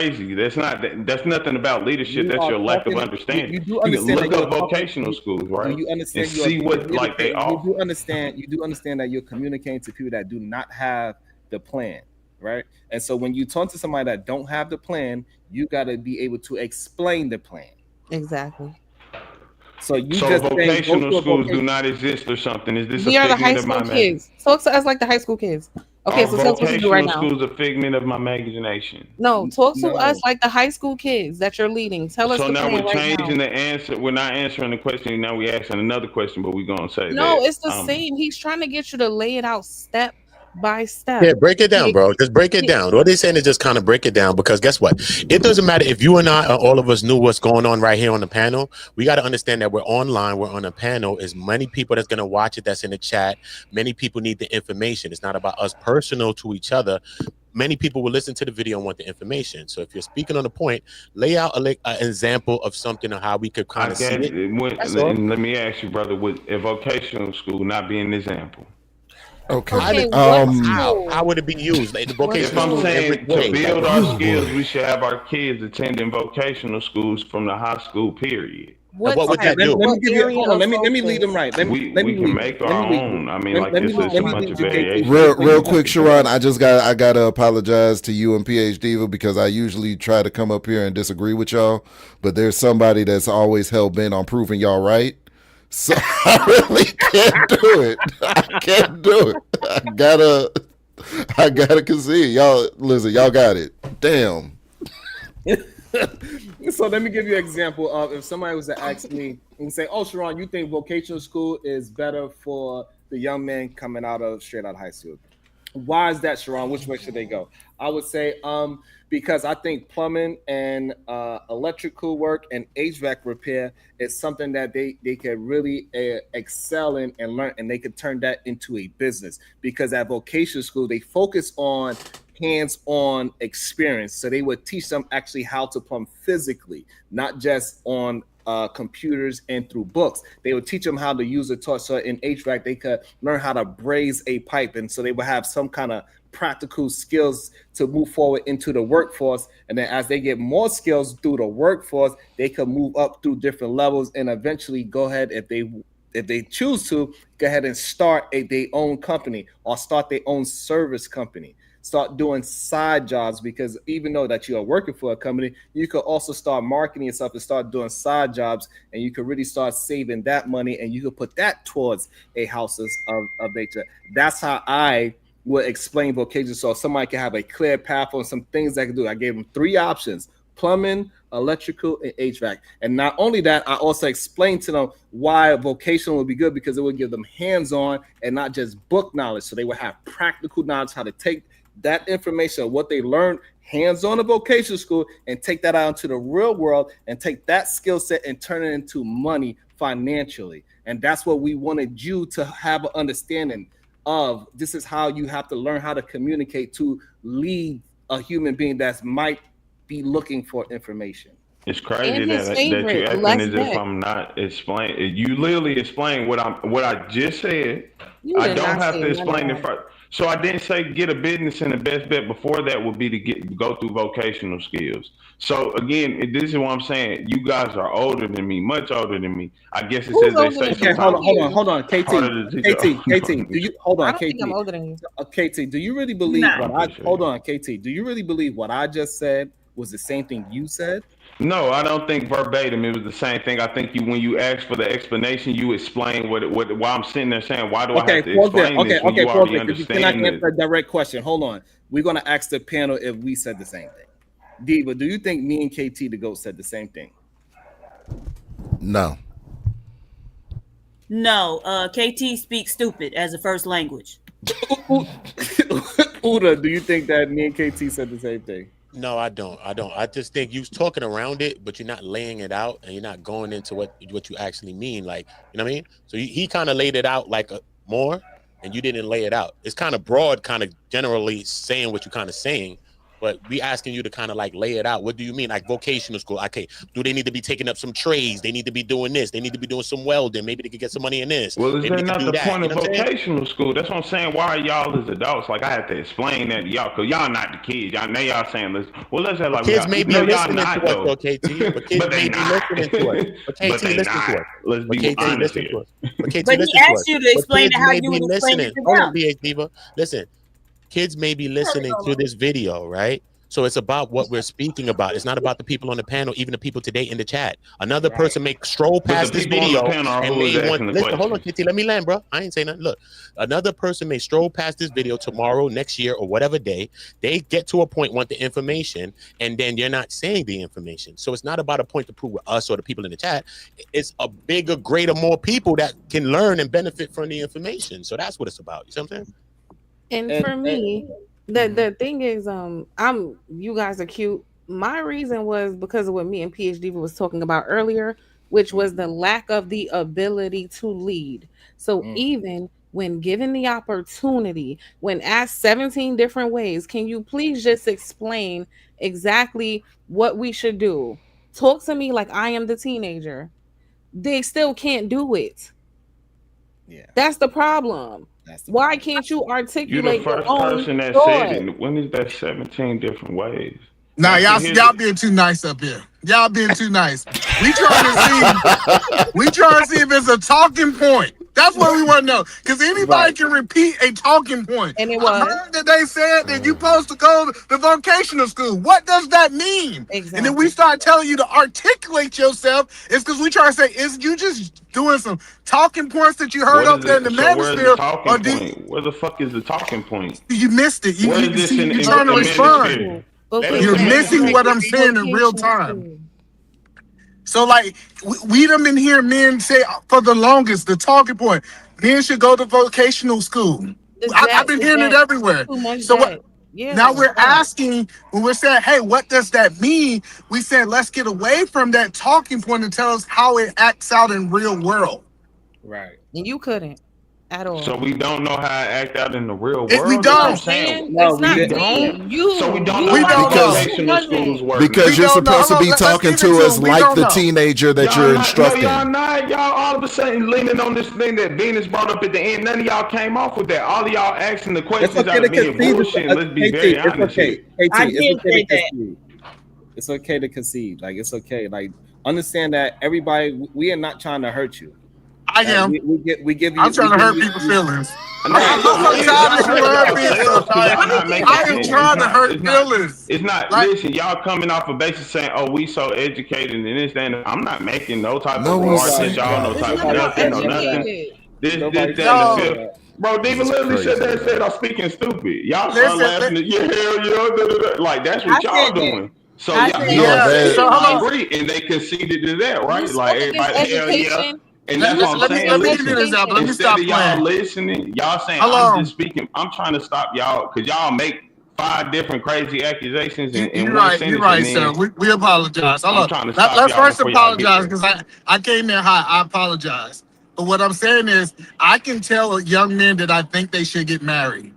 crazy. That's nothing about leadership. You That's are your lack of talking. understanding. You do You can understand that look you're up talking. vocational schools, Do right, you and understand you are see what like they communicating? offer. You do understand that you're communicating to people that do not have the plan, right? And so when you talk to somebody that don't have the plan, you got to be able to explain the plan. Exactly. So you So just saying go vocational to a schools do vocation. not exist or something. Is this a We are the high figment of my school imagination? kids. Talk to us like the high school kids. Okay, Are so tell us what you do right vocational now. schools a figment of my imagination? No, talk to us No, like the high school kids that you're leading. Tell us So the now plan we're right now. changing the answer. We're not answering the question. Now we're asking another question, but we're gonna say No, that it's the same. He's trying to get you to lay it out step by step. Yeah, break it down, He, bro. Just break it he, down. What they're saying is just kind of break it down because guess what? It doesn't matter if you and I, or all of us knew what's going on right here on the panel. We got to understand that we're online. We're on a panel. There's many people that's going to watch it that's in the chat. Many people need the information. It's not about us personal to each other. Many people will listen to the video and want the information. So if you're speaking on a point, lay out an example of something of how we could I kind of see get it. it. That's all. And let me ask you, brother, would a vocational school not be an example? Okay. okay, what How school? would it be used? Like, the What If vocational I'm school school? every saying to way. Like, build our Oh skills, boy. we should have our kids attending vocational schools from the high school period. and What what would okay. type? that Let do? me What give you. area Hold on. of Let me lead them focus? right. Let We me can lead you. make Let me our lead you. own. I mean, like it's Let a me bunch lead of you, KT. variation Real, of Let me real lead quick, you, Sharon. Sharon. I gotta apologize to you and PhD Diva because I usually try to come up here and disagree with y'all, but there's somebody that's always hell bent on proving y'all right. So I really can't do it. I can't do it. I gotta concede. Y'all listen, y'all got it. Damn. So let me give you an example of if somebody was to ask me and say, "Oh, Sharon, you think vocational school is better for the young men coming out of straight out of high school?" Why is that, Sharon? Which way should they go? I would say, because I think plumbing and electrical work and HVAC repair is something that they can really excel in and learn, and they could turn that into a business. Because at vocational school, they focus on hands-on experience, so they would teach them actually how to plumb physically, not just on computers and through books. They would teach them how to use a torch. So in HVAC, they could learn how to braze a pipe, and so they would have some kind of practical skills to move forward into the workforce. And then as they get more skills through the workforce, they could move up through different levels and eventually go ahead if they choose to go ahead and start their own company or start their own service company, start doing side jobs, because even though that you are working for a company, you could also start marketing yourself and start doing side jobs, and you could really start saving that money, and you could put that towards a house of nature. That's how I would explain vocation, so somebody can have a clear path on some things they can do. I gave them three options: plumbing, electrical, and HVAC. And not only that, I also explained to them why vocational would be good, because it would give them hands-on and not just book knowledge. So they would have practical knowledge how to take that information, what they learned hands-on in vocational school, and take that out into the real world and take that skill set and turn it into money financially. And that's what we wanted you to have an understanding of. This is how you have to learn how to communicate to lead a human being that might be looking for information. It's And crazy his that you favorite, acting less as if bet. I'm not explaining. You literally explain what I just said. You I did don't not have say to none of explain it that. first. So I didn't say get a business, and the best bet before that would be to go through vocational skills. So again, this is what I'm saying. You guys are older than me, much older than me. I guess it's Who's as they older say than you? Okay, Tell sometimes. me you. hold on, KT, Harder to teach. KT. Do you hold I on, don't think I'm KT? older than you. KT, do you really believe Nah. what I I appreciate hold it. on, KT? Do you really believe what I just said was the same thing you said? No, I don't think verbatim. It was the same thing. I think you, when you asked for the explanation, you explain what. Why I'm sitting there saying, why do I Okay, have to pause there. explain this when Okay, you pause already there, because you cannot understand answer the. a direct question. Hold on. We're gonna ask the panel if we said the same thing. Diva, do you think me and KT the GOAT said the same thing? No. No, KT speaks stupid as a first language. Uda, do you think that me and KT said the same thing? No, I don't. I don't. I just think you're talking around it, but you're not laying it out, and you're not going into what you actually mean. Like, you know what I mean? So he kind of laid it out like more, and you didn't lay it out. It's kind of broad, kind of generally saying what you're kind of saying, But we asking you to kind of like lay it out. What do you mean? Like vocational school? Okay, do they need to be taking up some trades? They need to be doing this. They need to be doing some welding. Maybe they could get some money in this. Well, is Maybe that they could not do the that. point You of know what I'm saying? vocational school? That's what I'm saying. Why are y'all as adults? Like I have to explain that to y'all, cause y'all not the kids. Y'all now y'all saying this. Well, let's have like Kids may be no, y'all listening not to us, though. though, KT. But kids But they may be not. listening to us. But But KT, they listen not. to us. Let's But be KT, honest listen here. to us. But KT, But he listen to asked us. you to But explain kids it how may you be would explain it listening. to Hold on, them. PH Diva. Listen, kids may be listening to this video, right? So it's about what we're speaking about. It's not about the people on the panel, even the people today in the chat. Another person may stroll But the past this people on the video panel are and who is may want. asking the Listen, hold on, questions. KT. Let me land, bro. I ain't saying nothing. Look, another person may stroll past this video tomorrow, next year, or whatever day. They get to a point, want the information, and then you're not saying the information. So it's not about a point to prove with us or the people in the chat. It's a bigger, greater, more people that can learn and benefit from the information. So that's what it's about. You see what I'm saying? And And for me, the thing is, you guys are cute. My reason was because of what me and PhD was talking about earlier, which was the lack of the ability to lead. So even when given the opportunity, when asked 17 different ways, can you please just explain exactly what we should do? Talk to me like I am the teenager. They still can't do it. yeah, That's the problem. that's the Why problem. can't you You the articulate your first own person that said thought? it. When is that 17 different ways? Nah, Now, see, y'all being too nice up here. Y'all being too nice. We trying to see if it's a talking point. That's what we want to know. Because anybody can repeat a talking point. And it I was. heard that they said that you're supposed to go to vocational school. What does that mean? And then we Exactly. start telling you to articulate yourself. It's because we try to say, is you just doing some talking points that you heard what up is there in the it? So where's the manosphere, or talking do point? Where the fuck is the talking point? you missed it? Where You is this see, in you're trying to the respond. manosphere? Let him You're land. missing what I'm saying in real time. So, like, we done been hearing men say for the longest, the talking point, men should go to vocational school. I've been hearing it everywhere. Too much So what? that. Yeah. Now we're asking, when we're saying, hey, what does that mean? We said, let's get away from that talking point and tell us how it acts out in real world. Right. And you couldn't at all. So we don't know how to act out in the real We world. You know That's what what I'm I'm don't. saying. saying? No, It's we not didn't. me. You. So we don't You know We how don't know. vocational schools work. Because We you're don't know. supposed to Hold be on, let's talking give it to to us him. We like don't the know. teenager that Y'all you're not, no, instructing. y'all not. Y'all all of a sudden leaning on this thing that Venus brought up at the end. None of y'all came off with that. All of y'all asking the It's questions okay out to of being concede. bullshit. Let's be KT, very it's honest okay. here. KT, I it's did okay say to that. concede. It's okay to concede. Like, it's okay. Like, understand that everybody, we are not trying to hurt you. I am. We give you. I'm trying we to give hurt you- people's feelings. No, I'm so y'all tired of you hurt hurt being so yourselves because y'all tired. not making I am sense. trying to hurt feelings. It's not. Like, Listen, y'all coming off a basis saying, "Oh, we so educated and this, that." And I'm not making no type No of one's remarks saying at y'all, no It's type not of about nothing, no nothing. educated. This, Nobody's that, and the no. fifth. Bro, This Diva is literally said crazy, that. Said bro. I'm speaking stupid. Y'all start Listen, laughing at yeah, hell yeah, da, da, da. Like that's I what y'all said that. doing. So I y'all, said y'all Yeah, that. said that. so it. hold I on. agree, and they conceded to that, You right? Like spoke against everybody, hell yeah. education. And that's what I'm Let saying. me give Listen, you this example. Let me instead stop of y'all playing. listening, y'all saying Hold I'm on. just speaking. I'm trying to stop y'all because y'all make 5 different crazy accusations in You're one right. You're sentence, and right, sir. then We apologize. Hold I'm on. trying to stop Let's y'all first before y'all get apologize there. because I came in hot. I apologize. But what I'm saying is, I can tell young men that I think they should get married.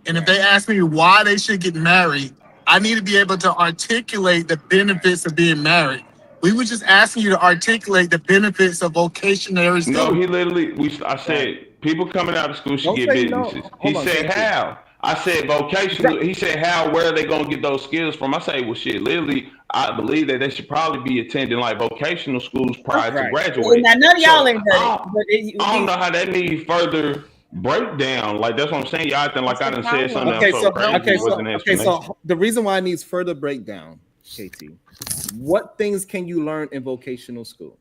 And if they ask me why they should get married, I need to be able to articulate the benefits of being married. We were just asking you to articulate the benefits of vocationary No, school. he literally. I said people coming out of school should Don't get say no. businesses. He Hold on, said KT. how. I said vocational. He said how. Where are they gonna get those skills from? I say well, shit. Literally, I believe that they should probably be attending like vocational schools prior to Right. graduating. Now, none of y'all ain't done it. I But don't know how that needs further breakdown. Like that's what I'm saying. Y'all acting like I done said something Okay, else so so crazy. It wasn't an explanation. so the reason why it needs further breakdown, KT, what things can you learn in vocational school?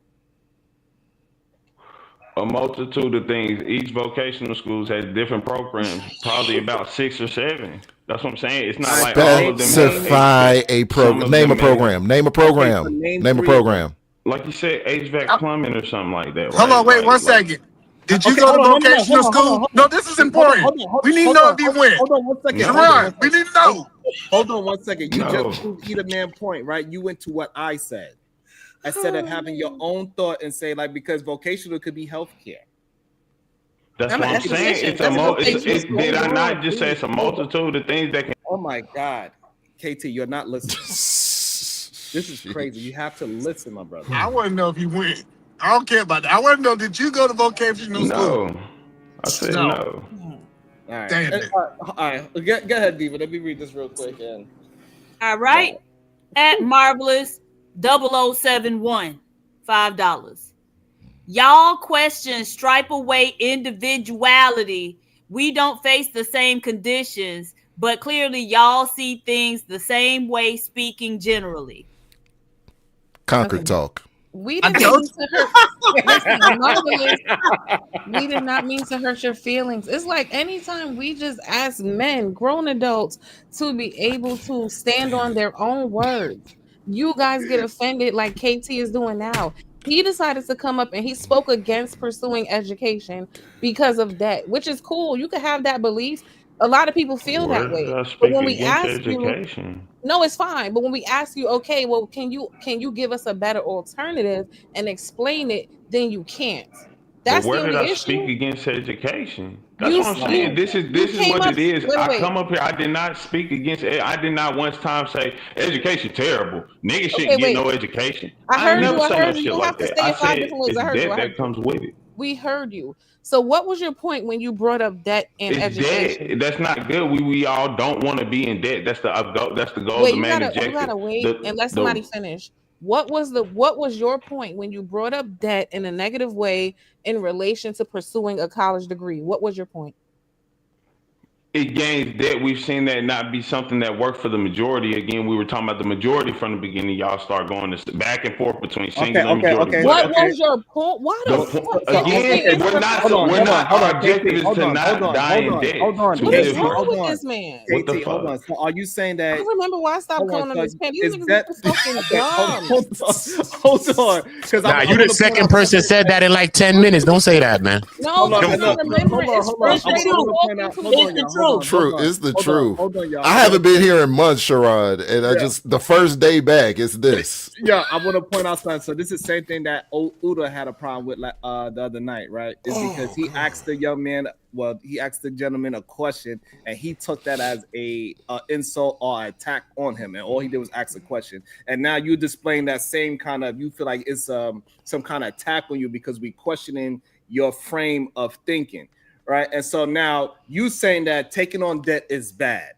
A multitude of things. Each vocational schools has different programs, probably about 6 or 7. That's what I'm saying. It's not like all of them have Specify a HVAC. Some program. of Name a them may, program. Name a Okay, so program. name Name a 3 of them. program. like you said, HVAC plumbing or something like that, Hold right? on, wait one Like second. Did you Okay, go hold to on, no, vocational school? No, this is important. We need to know if you went. Hold on 1 second. No. Hold on Sharon, 1 we second. need to know. Hold on 1 second. You No. just proved either man point, right? You went to what I said instead of having your own thought and say like because vocational could be healthcare. that's I'm what an I'm saying. esthetician. It's That's a vocational did I school. not just say it's a Hold on. multitude of things that can Oh my God. KT, you're not listening. This is crazy. You have to listen, my brother. I want to know if you went. I don't care about that. I want to know, did you go to vocational school? No, I said No. no. All right. Damn it. All right. Go ahead, Diva. Let me read this real quick. And All right. At Marvelous 0071, $5. Y'all question stripe away individuality. We don't face the same conditions, but clearly y'all see things the same way, speaking generally. Concord talk. We I didn't told mean to hurt. Listen, Marvelous, we did not mean to hurt your feelings. It's like anytime we just ask men, grown adults, to be able to stand on their own words, you guys get offended like KT is doing now. He decided to come up and he spoke against pursuing education because of that, which is cool. You can have that belief. A lot of people feel Where that way. did I But speak when we against ask you, education? no, it's fine. But when we ask you, okay, well, can you give us a better alternative and explain it? Then you can't. But That's the where did only I speak issue. against education? That's You what I'm saying. This is came what up. it is. Wait, I wait. come up here. I did not speak against it. I did not once time say education terrible. Niggas Okay, shouldn't get wait. no education. I I heard never you. I say no heard you. shit You don't like have to that. say I it 5 said different ways. it's I heard you. debt I heard that you. comes with it. We heard you. So what was your point when you brought up debt and It's education? debt. That's not good. We all don't want to be in debt. That's the goal. Wait, The main you objective. gotta wait and let somebody finish. What was your point when you brought up debt in a negative way in relation to pursuing a college degree? What was your point? It gains debt. We've seen that not be something that worked for the majority. Again, we were talking about the majority from the beginning. Y'all start going back and forth between single and majority. What was your point? Why the fuck? Again, we're not. Our objective is to not die in debt. What is wrong with this man? What the KT, hold on. fuck? So are you saying that? I remember why I stopped calling him this man. These niggas is fucking dumb. Hold on. Because Nah, you the second person said that in like 10 minutes. Don't say that, man. No, because I remember it's It's the truth. True, it's the truth. Hold on, y'all. I haven't been here in months, Sherrod, and I just the first day back is this. Yeah, I want to point out something. So this is the same thing that Uda had a problem with the other night, right? It's because he asked the young man, he asked the gentleman a question, and he took that as a insult or attack on him, and all he did was ask a question. And now you're displaying that same kind of, you feel like it's some kind of attack on you because we questioning your frame of thinking, right? And so now you saying that taking on debt is bad.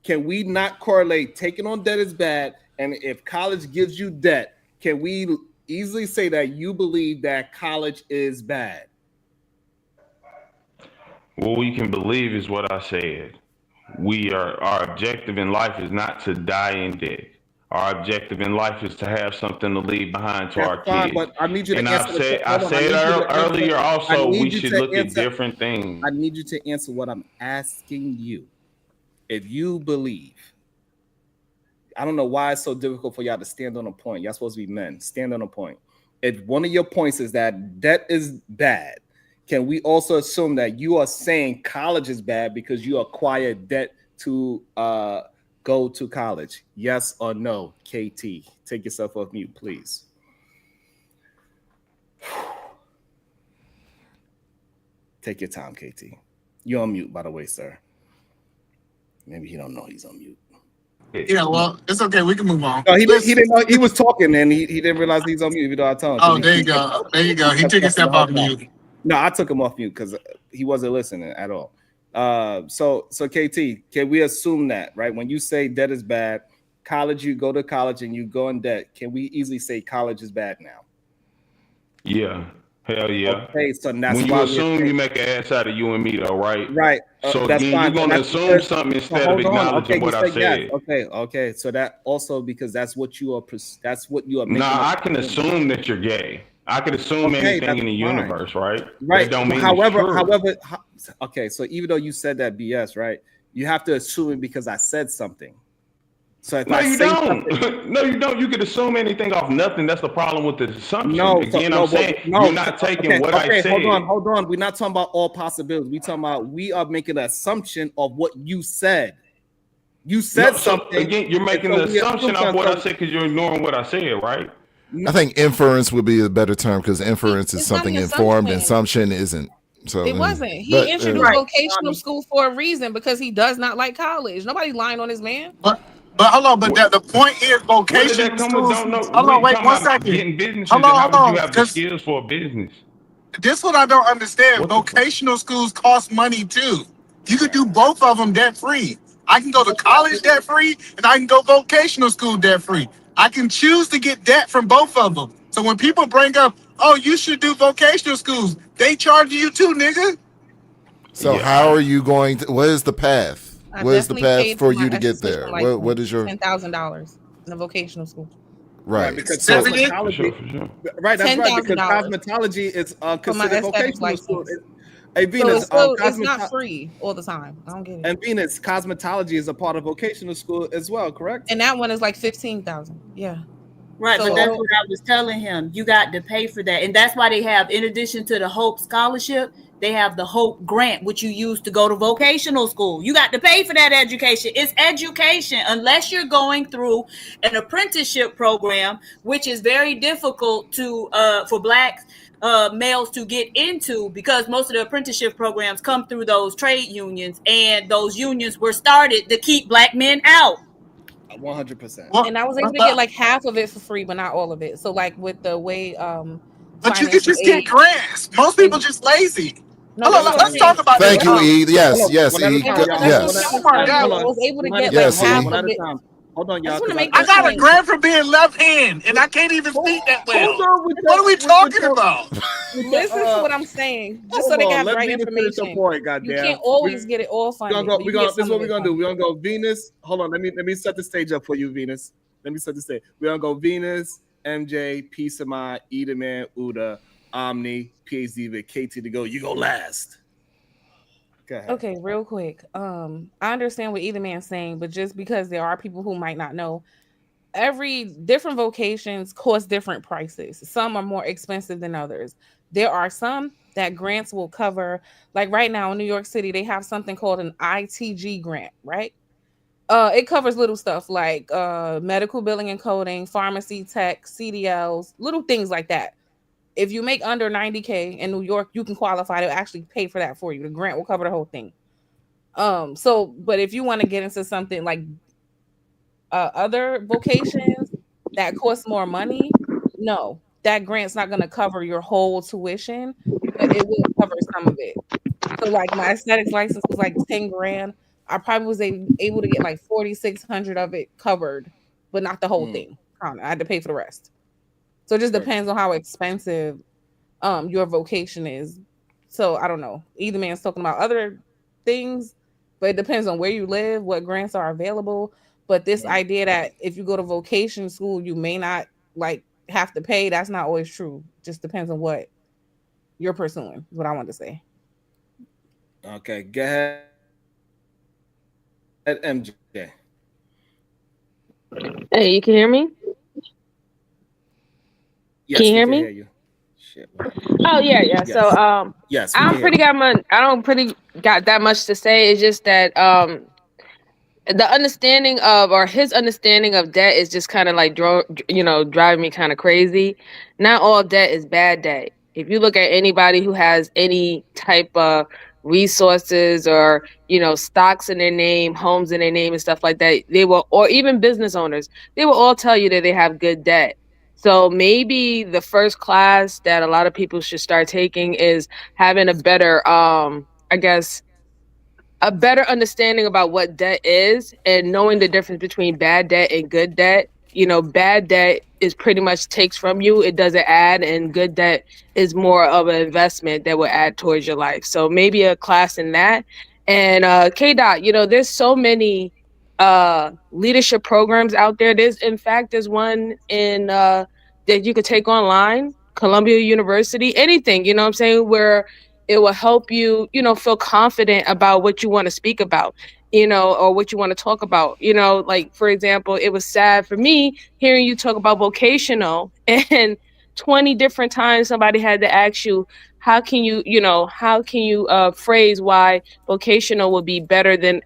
Can we not correlate taking on debt is bad? And if college gives you debt, can we easily say that you believe that college is bad? What we can believe is what I said. Our objective in life is not to die in debt. Our objective in life is to have something to leave behind to our kids. But I need you to answer. I said earlier also we should look at different things. I need you to answer what I'm asking you. If you believe, I don't know why it's so difficult for y'all to stand on a point. Y'all supposed to be men. Stand on a point. If one of your points is that debt is bad, can we also assume that you are saying college is bad because you acquire debt to go to college? Yes or no, KT? Take yourself off mute, please. Take your time, KT. You're on mute, by the way, sir. Maybe he don't know he's on mute. Yeah, well, it's okay. We can move on. No, he didn't know he was talking, and he didn't realize he's on mute. Even though I told him. Oh, there you go. There you go. He took himself off mute. No, I took him off mute because he wasn't listening at all. So KT, can we assume that, right? When you say debt is bad, college, you go to college and you go in debt. Can we easily say college is bad now? Yeah. Hell yeah. Okay, so that's when you assume you make an ass out of you and me, though, right? Right. So that's then fine. you're gonna assume something instead of acknowledging what I said. Yes. Okay. So that also because that's what you are. That's what you are. Nah, I can assume that you're gay. I could assume anything in the universe, right? Right. That don't mean however. Okay. So even though you said that BS, right? You have to assume it because I said something. So if no, you don't. No, you don't. You could assume anything off nothing. That's the problem with the assumption. No, again, I'm saying you're not taking what I said. Hold on. We're not talking about all possibilities. We are making an assumption of what you said. You said something. Again, you're making an assumption of what I said because you're ignoring what I said, right? I think inference would be a better term because inference is something informed. Assumption isn't. So it wasn't. He introduced vocational school for a reason because he does not like college. Nobody's lying on his man. But hold on, but the point is Where did that vocational come with? schools. Don't know. Hold on, We wait talking one about second. getting businesses, and how Hold would you on, have the because skills for a business? this what I don't understand. What the fuck? Vocational schools cost money too. You could Right. do both of them debt free. I can go to college debt free, and I can go vocational school debt free. I can choose to get debt from both of them. So when people bring up, oh, you should do vocational schools, they charge you too, nigga. So Yeah, how are you going to? What is the path? I What is the definitely path paid for for my you to get esthetician there? What license, is your $10,000 in a vocational school. Right, right? because So Definitely. for sure, cosmetology, for sure. right, that's right, because $10,000 cosmetology is for my considered aesthetic vocational school. license. Hey, So Venus, it's not free all the time. I don't get it. and Venus, cosmetology is a part of vocational school as well, correct? And that one is like 15,000. Yeah. Right, but So that's So, what I was telling him. You got to pay for that. And that's why they have, in addition to the Hope Scholarship, they have the Hope Grant, which you use to go to vocational school. You got to pay for that education. It's education, unless you're going through an apprenticeship program, which is very difficult to for black males to get into, because most of the apprenticeship programs come through those trade unions, and those unions were started to keep black men out. 100%. Well, and I was able to get like half of it for free, but not all of it. So like with the way but you could financial just get aid grants. Most people and just lazy. no, Hold this on, is Hold what I'm on, let's hold talk saying. about this. thank you, Hold on. E. hold Yes, on, yes, one at a E. And time, so y'all. that's what One I at Yes, a was Oh my time. telling God. you. Hold I on, was able to one at get a like time. yes, Hold on, half E. one of at a it. time. Hold on, I y'all, just want to because make I this got a point. grant for being left hand, and I can't even speak that hold well. on with What are we talking your about? with your Listen to what I'm saying, just so hold they can on. have the Let right Venus finish her information. point. You Goddamn. can't always get it all We're gonna funded, go. but We're you get gonna. This is some what of we're it gonna do. funded. We're gonna go Venus. Hold on. Let me set the stage up for you, Venus. Let me set the stage. We're gonna go Venus, MJ, Peace of Mind, Edaman, Uda, Omni, PhD, with KT to go. You go last. Go ahead. Okay, real quick. I understand what either man's saying, but just because there are people who might not know, every different vocations cost different prices. Some are more expensive than others. There are some that grants will cover, like right now in New York City, they have something called an ITG grant, right? It covers little stuff like medical billing and coding, pharmacy tech, CDLs, little things like that. If you make under 90K in New York, you can qualify to actually pay for that for you. The grant will cover the whole thing. So but if you want to get into something like other vocations that cost more money, no, that grant's not going to cover your whole tuition, but it will cover some of it. So like my aesthetics license was like 10 grand. I probably was able to get like 4,600 of it covered, but not the whole thing. I had to pay for the rest. So it just depends on how expensive your vocation is. So I don't know. Either man's talking about other things, but it depends on where you live, what grants are available. But this idea that if you go to vocation school, you may not like have to pay, that's not always true. Just depends on what you're pursuing, is what I want to say. Okay, go ahead, MJ. Hey, you can hear me? Yes, Can we you can hear hear me? you. Shit. Oh yeah, yeah. So Yes. Yes, we I can don't hear pretty you. got much I don't pretty got that much to say. It's just that the understanding of or his understanding of debt is just kind of like driving me kind of crazy. Not all debt is bad debt. If you look at anybody who has any type of resources or stocks in their name, homes in their name and stuff like that, they will, or even business owners, they will all tell you that they have good debt. So maybe the first class that a lot of people should start taking is having a better I guess a better understanding about what debt is and knowing the difference between bad debt and good debt. Bad debt is pretty much takes from you, it doesn't add, and good debt is more of an investment that will add towards your life. So maybe a class in that. And K Dot, there's so many leadership programs out there. There's one in that you could take online, Columbia University, anything, you know what I'm saying, where it will help you, feel confident about what you want to speak about, or what you want to talk about. Like, for example, it was sad for me hearing you talk about vocational and 20 different times somebody had to ask you, how can you phrase why vocational would be better than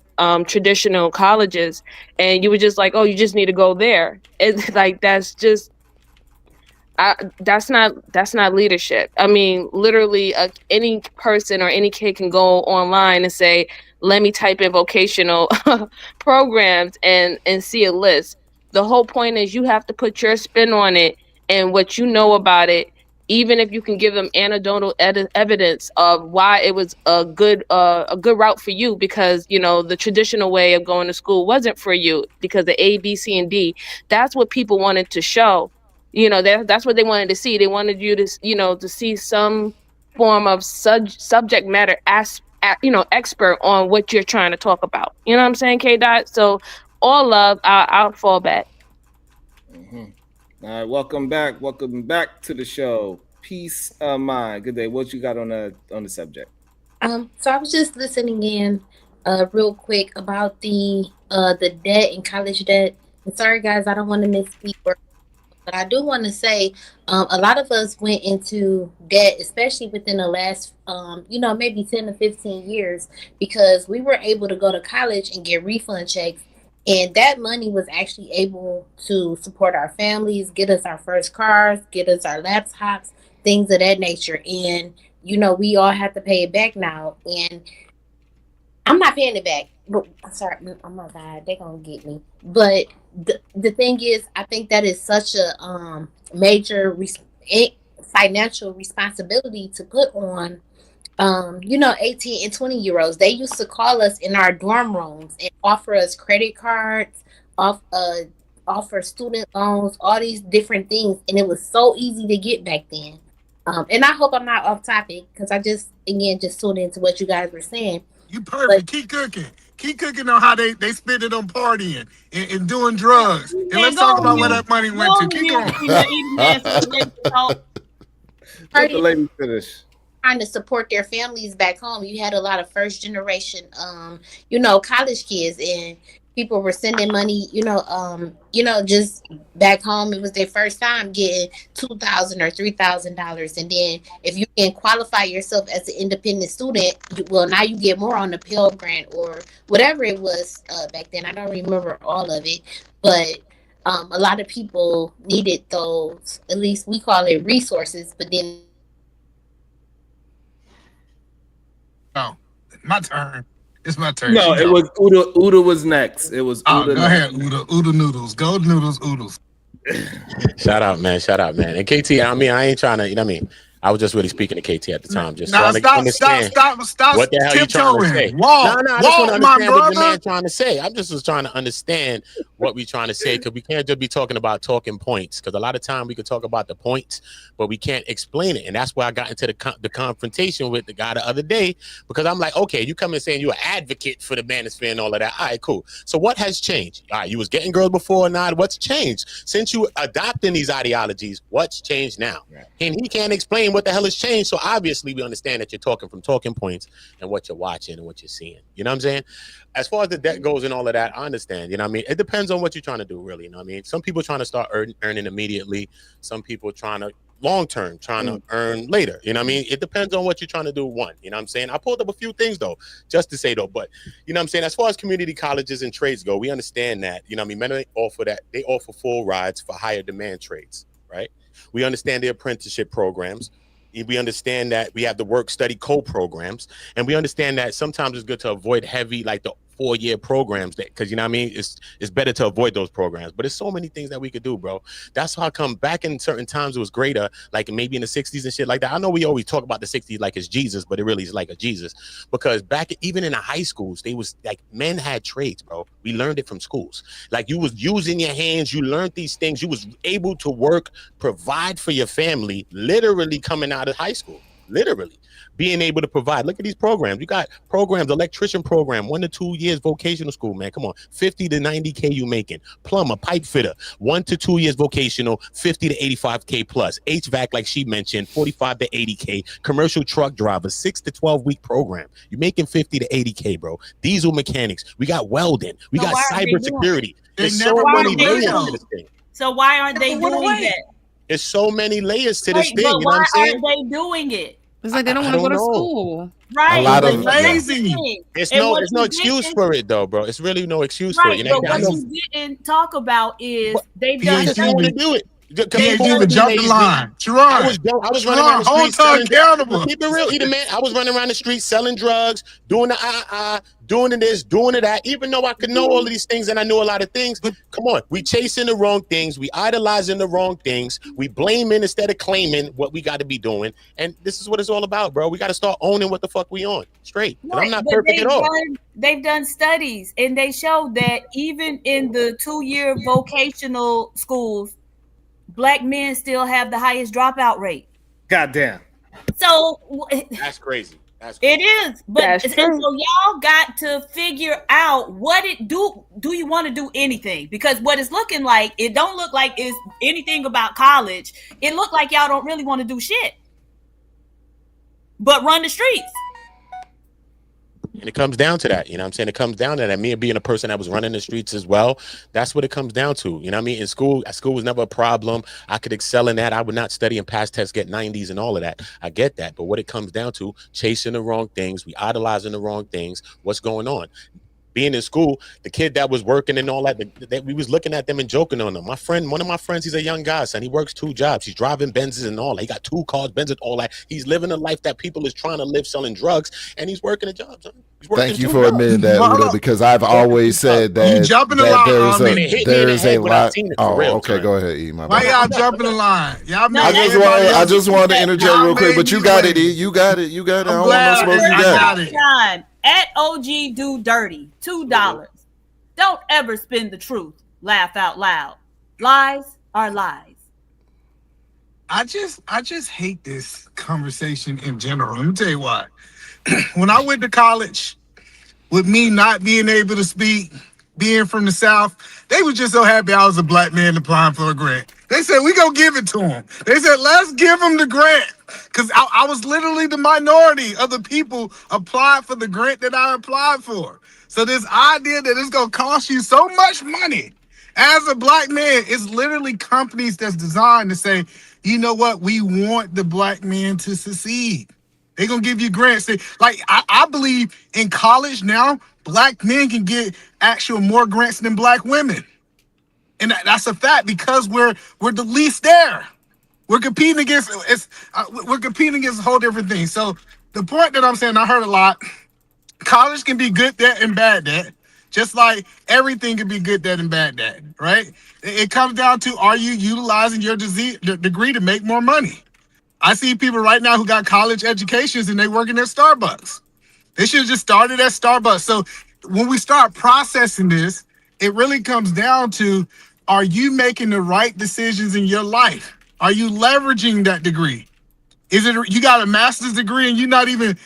traditional colleges? And you were just like, oh, you just need to go there. It's like, that's not leadership. I mean, literally, any person or any kid can go online and say, let me type in vocational programs and see a list. The whole point is you have to put your spin on it and what you know about it, even if you can give them anecdotal evidence of why it was a good route for you, because you know the traditional way of going to school wasn't for you because of A, B, C, and D. That's what people wanted to show. You know, that's what they wanted to see. They wanted you to, you know, to see some form of subject matter expert on what you're trying to talk about. You know what I'm saying, K Dot? So all love, I'll fall back. Mm-hmm. All right, welcome back. Welcome back to the show. Peace of mind. Good day. What you got on the subject? So I was just listening in real quick about the debt and college debt. And sorry guys, I don't want to misspeak, but I do want to say a lot of us went into debt, especially within the last maybe 10 to 15 years, because we were able to go to college and get refund checks. And that money was actually able to support our families, get us our first cars, get us our laptops, things of that nature. And we all have to pay it back now. And I'm not paying it back. But I'm sorry, oh my God, they're gonna get me. But the thing is, I think that is such a major financial responsibility to put on 18 and 20-year-olds. They used to call us in our dorm rooms and offer us credit cards, offer student loans, all these different things, and it was so easy to get back then. And I hope I'm not off topic because I just tuned into what you guys were saying. You perfect. Keep cooking. Keep cooking on how they spend it on partying and doing drugs. And let's talk about where that money went to. Keep going. Let the lady finish. Trying to support their families back home. You had a lot of first generation, college kids, and people were sending money, just back home. It was their first time getting $2,000 or $3,000, and then if you can qualify yourself as an independent student, now you get more on the Pell Grant or whatever it was back then. I don't remember all of it, but a lot of people needed those. At least we call it resources, but then. Oh, my turn. It's my turn. No, it was Uda. Uda was next. It was Uda. Go ahead, Uda. Uda noodles. Gold noodles, oodles. Shout out, man. Shout out, man. And KT, I mean, I ain't trying to, you know what I mean? I was just really speaking to KT at the time, just trying to understand what the hell you trying to say. I just want to understand what the man trying to say. I'm just trying to understand what we trying to say, because we can't just be talking about talking points, because a lot of time we could talk about the points, but we can't explain it. And that's why I got into the confrontation with the guy the other day, because I'm like, okay, you come in saying you're an advocate for the manosphere and all of that. All right, cool. So what has changed? All right, you was getting girls before or not? What's changed? Since you adopting these ideologies, what's changed now? Right. And he can't explain what the hell has changed. So obviously we understand that you're talking from talking points and what you're watching and what you're seeing. You know what I'm saying? As far as the debt goes and all of that, I understand. You know what I mean? It depends on what you're trying to do, really. You know what I mean? Some people trying to start earning immediately. Some people trying to long-term, trying to earn later. You know what I mean? It depends on what you're trying to do. One, you know what I'm saying? I pulled up a few things, though, just to say, though. But, you know what I'm saying? As far as community colleges and trades go, we understand that. You know what I mean? Many offer that. They offer full rides for higher demand trades, right? We understand the apprenticeship programs. We understand that we have the work study co-programs, and we understand that sometimes it's good to avoid heavy, like the 4-year programs, that because you know what I mean, it's better to avoid those programs. But there's so many things that we could do, bro. That's how I come back in certain times it was greater, like maybe in the 60s and shit like that. I know we always talk about the 60s like it's Jesus, but it really is like a Jesus, because back even in the high schools, they was like men had trades, bro. We learned it from schools. Like you was using your hands, you learned these things, you was able to work, provide for your family, literally coming out of high school, literally being able to provide. Look at these programs. You got programs, electrician program, 1 to 2 years vocational school, man. Come on, 50 to 90K you making. Plumber, pipe fitter, 1 to 2 years vocational, 50 to 85K plus. HVAC, like she mentioned, 45 to 80K. Commercial truck driver, 6 to 12 week program. You're making 50 to 80K, bro. Diesel mechanics. We got welding. We got cyber security. There's so many layers to this thing. So why aren't they doing that? There's so many layers to this thing. You know what I'm saying? Why aren't they doing it? It's like they don't want to go to school. Right. A lot of lazy. It's no excuse for it, though, bro. It's really no excuse for it. But what you didn't talk about is they've done. They just don't want to do it. PhD People even jumped the amaze me. line. I was running around the street selling. accountable. Keep it real, either man. I was running around the street selling drugs, doing the doing this, doing that. Even though I could know all of these things and I knew a lot of things, but come on, we chasing the wrong things, we idolizing the wrong things, we blaming instead of claiming what we got to be doing. And this is what it's all about, bro. We got to start owning what the fuck we on straight. And I'm not perfect at all. They've done studies and they show that even in the 2-year vocational schools, Black men still have the highest dropout rate. Goddamn. So that's crazy. That's crazy. It is. But so y'all got to figure out what it do. Do you want to do anything? Because what it's looking like, it don't look like it's anything about college. It look like y'all don't really want to do shit but run the streets. And it comes down to that, you know what I'm saying? It comes down to that. Me being a person that was running the streets as well, that's what it comes down to. You know what I mean? In school was never a problem. I could excel in that. I would not study and pass tests, get 90s and all of that. I get that. But what it comes down to, chasing the wrong things, we idolizing the wrong things. What's going on? Being in school, the kid that was working and all that, we was looking at them and joking on them. My friend, one of my friends, he's a young guy, son. He works 2 jobs. He's driving Benzes and all that. He got 2 cars, Benzes, all that. He's living a life that people is trying to live, selling drugs, and he's working a job, son. Thank you for admitting that, Udo, because I've always said that, there's a lot. Oh, okay, go ahead, E. Why y'all jumping the line? Y'all I just wanted to interject real quick, but you got it, E. You got it. I don't want no smoke. You got it. At OG Do Dirty, $2. Don't ever spin the truth. Laugh out loud. Lies are lies. I just hate this conversation in general. Let me tell you why. When I went to college, with me not being able to speak, being from the South, they were just so happy I was a Black man applying for a grant. They said, we gonna give it to him. They said, let's give him the grant. Because I was literally the minority of the people applied for the grant that I applied for. So this idea that it's gonna cost you so much money as a Black man, it's literally companies that's designed to say, you know what, we want the Black man to succeed. They're gonna give you grants. I believe in college now, Black men can get actual more grants than Black women. And that's a fact because we're the least there. We're competing against a whole different thing. So the point that I'm saying, I heard a lot, college can be good at and bad at, just like everything can be good at and bad at, right? It comes down to, are you utilizing your degree to make more money? I see people right now who got college educations and they working at Starbucks. They should have just started at Starbucks. So when we start processing this, it really comes down to, are you making the right decisions in your life? Are you leveraging that degree? Is it you got a master's degree and you're not even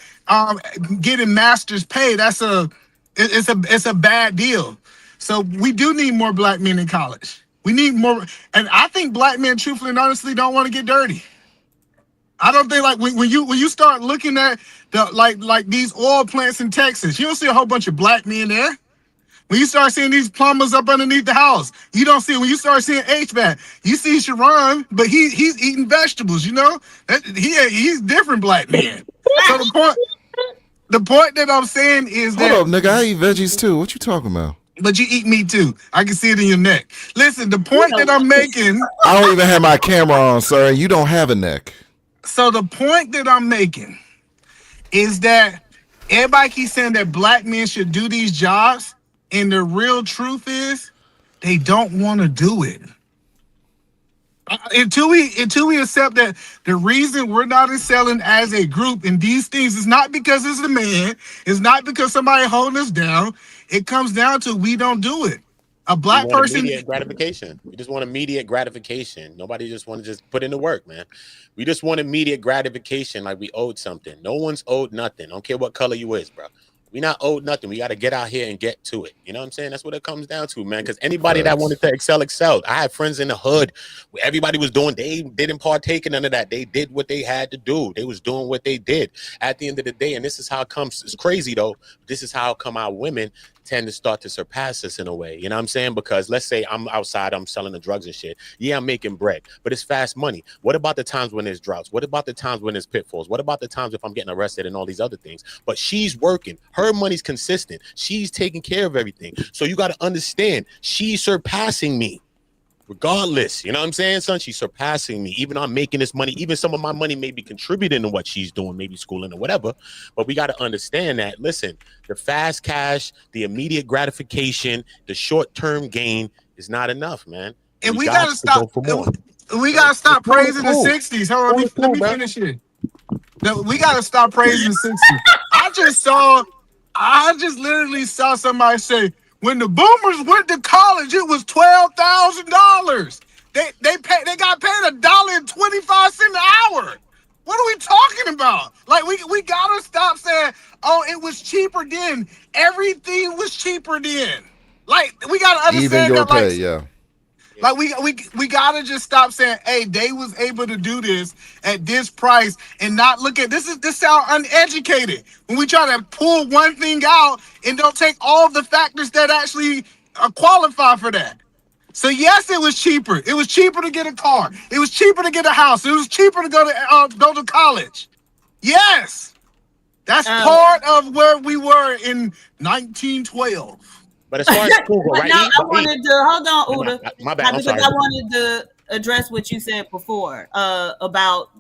getting master's pay? It's a bad deal. So we do need more Black men in college. We need more, and I think Black men, truthfully and honestly, don't want to get dirty. I don't think when you start looking at like these oil plants in Texas, you don't see a whole bunch of Black men there. When you start seeing these plumbers up underneath the house, you don't see. When you start seeing HVAC, you see Sharon, but he's eating vegetables. You know, he's different Black man. So the point that I'm saying is that. Hold up, nigga, I eat veggies too. What you talking about? But you eat meat too. I can see it in your neck. Listen, the point that I'm making. I don't even have my camera on, sir. You don't have a neck. So the point that I'm making is that everybody keeps saying that Black men should do these jobs, and the real truth is they don't want to do it. Until we accept that the reason we're not excelling as a group in these things is not because it's the man, it's not because somebody holding us down. It comes down to we don't do it. A Black person, immediate gratification. We just want immediate gratification. Nobody just want to just put in the work, man. We just want immediate gratification, like we owed something. No one's owed nothing. I don't care what color you is, bro. We not owed nothing. We got to get out here and get to it. You know what I'm saying? That's what it comes down to, man. Because anybody that wanted to excelled. I had friends in the hood where everybody was doing, they didn't partake in none of that. They did what they had to do. They was doing what they did at the end of the day. And this is how it comes. It's crazy, though. This is how come our women tend to start to surpass us in a way. You know what I'm saying? Because let's say I'm outside, I'm selling the drugs and shit. Yeah, I'm making bread, but it's fast money. What about the times when there's droughts? What about the times when there's pitfalls? What about the times if I'm getting arrested and all these other things? But she's working. Her money's consistent. She's taking care of everything. So you got to understand, she's surpassing me. Regardless, you know what I'm saying, son? She's surpassing me. Even though I'm making this money, even some of my money may be contributing to what she's doing, maybe schooling or whatever. But we got to understand that, listen, the fast cash, the immediate gratification, the short-term gain is not enough, man. And we gotta stop. We gotta stop praising the 60s. Hold on, let me finish here. We gotta stop praising the 60s. I just literally saw somebody say, when the boomers went to college, it was $12,000. They got paid $1.25 an hour. What are we talking about? Like we gotta stop saying, oh, it was cheaper then. Everything was cheaper then. Like we gotta understand even your that, like, pay, yeah. like we gotta just stop saying, hey, they was able to do this at this price and not look at this sound uneducated when we try to pull one thing out and don't take all the factors that actually qualify for that. So yes, it was cheaper. It was cheaper to get a car. It was cheaper to get a house. It was cheaper to go to college. Yes, that's part of where we were in 1912. But as far as school, right? Now, I wanted to hold on, Uda. My bad. I'm sorry. I wanted to address what you said before about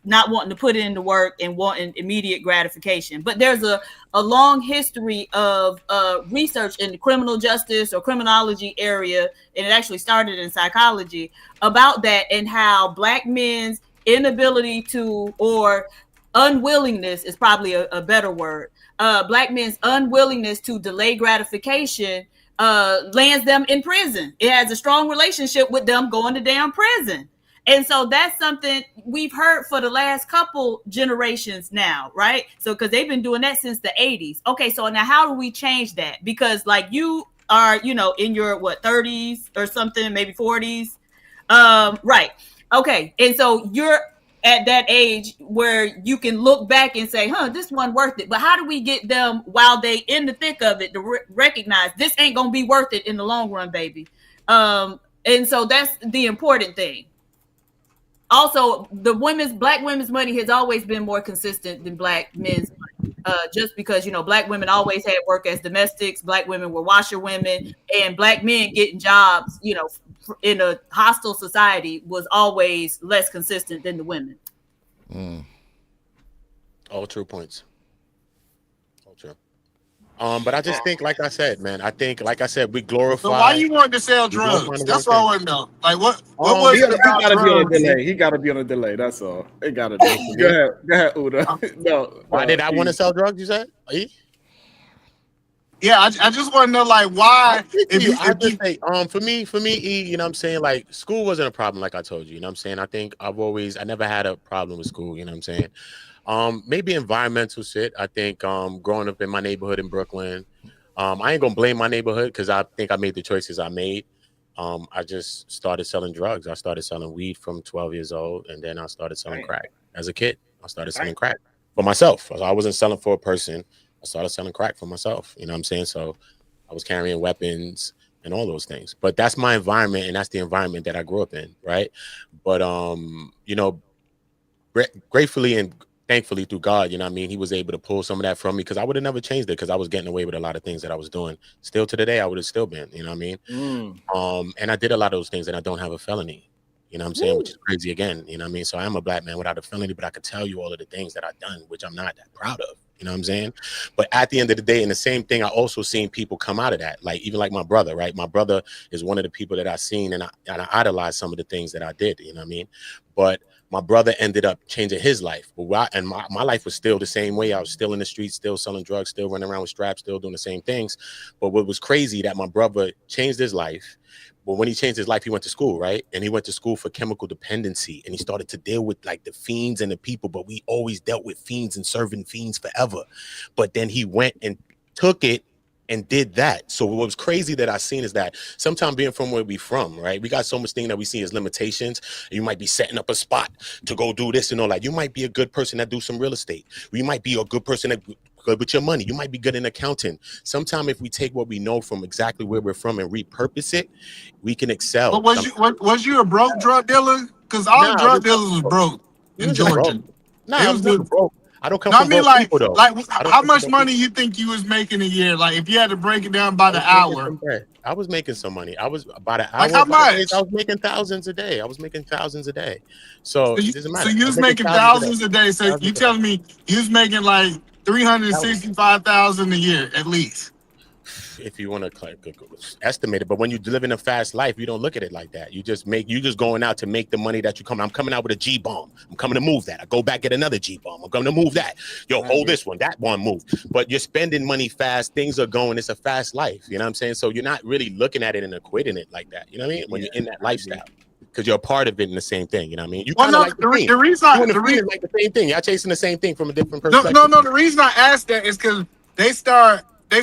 not wanting to put in the work and wanting immediate gratification. But there's a long history of research in the criminal justice or criminology area, and it actually started in psychology, about that and how Black men's inability to, or unwillingness is probably a better word, Black men's unwillingness to delay gratification lands them in prison. It has a strong relationship with them going to damn prison. And so that's something we've heard for the last couple generations now, right? So because they've been doing that since the 80s. Okay, so now how do we change that? Because like you are, in your 30s or something, maybe 40s. Right. Okay. And so you're at that age where you can look back and say, this one worth it. But how do we get them while they in the thick of it to recognize this ain't going to be worth it in the long run, baby? And so that's the important thing. Also, Black women's money has always been more consistent than Black men's money. Just because, Black women always had work as domestics. Black women were washerwomen, and Black men getting jobs, in a hostile society was always less consistent than the women. All true points. All true. But I just think, like I said, man, we glorify. So why you want to sell drugs? That's all I want to know. Like what was he gotta be on a delay. He gotta be on a delay. That's all. It gotta be. Go ahead, Uda. No. Why did I want to sell drugs? You said? Yeah, I just want to know, like, why. For me, E, you know what I'm saying? Like, school wasn't a problem, like I told you. You know what I'm saying? I think I never had a problem with school. You know what I'm saying? Maybe environmental shit. I think growing up in my neighborhood in Brooklyn, I ain't gonna blame my neighborhood because I think I made the choices I made. I just started selling drugs. I started selling weed from 12 years old, and then I started selling crack as a kid. I started selling crack for myself. I wasn't selling for a person. I started selling crack for myself. You know what I'm saying? So I was carrying weapons and all those things. But that's my environment, and that's the environment that I grew up in, right? But gratefully and thankfully through God, you know what I mean, he was able to pull some of that from me because I would have never changed it because I was getting away with a lot of things that I was doing. Still to today, I would have still been, you know what I mean? And I did a lot of those things and I don't have a felony, you know what I'm saying, which is crazy again, you know what I mean? So I am a Black man without a felony, but I could tell you all of the things that I've done, which I'm not that proud of. You know what I'm saying? But at the end of the day, and the same thing, I also seen people come out of that. Like, even like my brother, right? My brother is one of the people that I seen and I idolized some of the things that I did, you know what I mean? But my brother ended up changing his life. But my life was still the same way. I was still in the streets, still selling drugs, still running around with straps, still doing the same things. But what was crazy that my brother changed his life. But when he changed his life, he went to school, right? And he went to school for chemical dependency. And he started to deal with like the fiends and the people. But we always dealt with fiends and serving fiends forever. But then he went and took it and did that. So what was crazy that I seen is that sometimes being from where we from, right? We got so much thing that we see as limitations. You might be setting up a spot to go do this and all that. You might be a good person that do some real estate. You might be a good person that good with your money. You might be good in accounting. Sometimes if we take what we know from exactly where we're from and repurpose it, we can excel. But was you a broke drug dealer? Because all drug dealers was broke in Georgia. I was never broke. I don't come No, I from mean broke people though. like I don't how come from much broke money people. you think you was making a year? Like if you had to break it down by I the was making hour, some bread. I was making some money. I was about an like hour, how 5 days. I much? was making thousands a day. I was making thousands a day. So it doesn't So matter. you I was was making making thousands a day. thousands a day. So Thousands you a day. telling me you was making like 365,000 a year at least? If you want to estimate it, but when you live in a fast life, you don't look at it like that. You just going out to make the money that you come. I'm coming out with a G bomb. I'm coming to move that. I go back, get another G bomb. I'm coming to move that. Yo, hold this one, that one move. But you're spending money fast. Things are going. It's a fast life. You know what I'm saying? So you're not really looking at it and equating it like that. You know what I mean? When you're in that lifestyle, because you're a part of it in the same thing. You know what I mean? You kind of like the reason you and the fiend is like the same thing. Y'all chasing the same thing from a different perspective. no. The reason I asked that is because they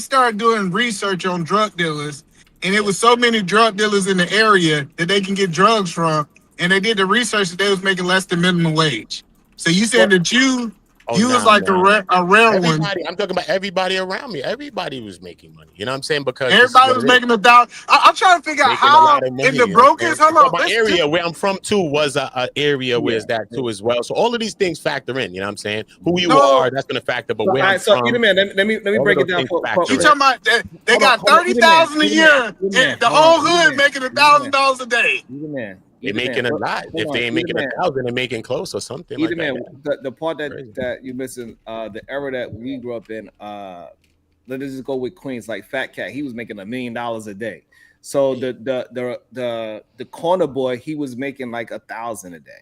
started doing research on drug dealers, and it was so many drug dealers in the area that they can get drugs from, and they did the research that they was making less than minimum wage. So you said that you was like a rare one. I'm talking about everybody around me. Everybody was making money. You know what I'm saying? Because everybody was making $1,000. I'm trying to figure out how in the brokers. Hold on, my area where I'm from too was a area where it's that too as well. So all of these things factor in. You know what I'm saying? Who you are, that's going to factor. But where I'm from, either man, let me break it down. You talking about they got 30,000 a year, and the whole hood making $1,000 a day. Either man. They're making a lot. If they ain't making 1,000, they're making close or something like that. The part that you're missing, the era that we grew up in, let's just go with Queens, like Fat Cat. He was making $1 million a day. So the corner boy, he was making like 1,000 a day.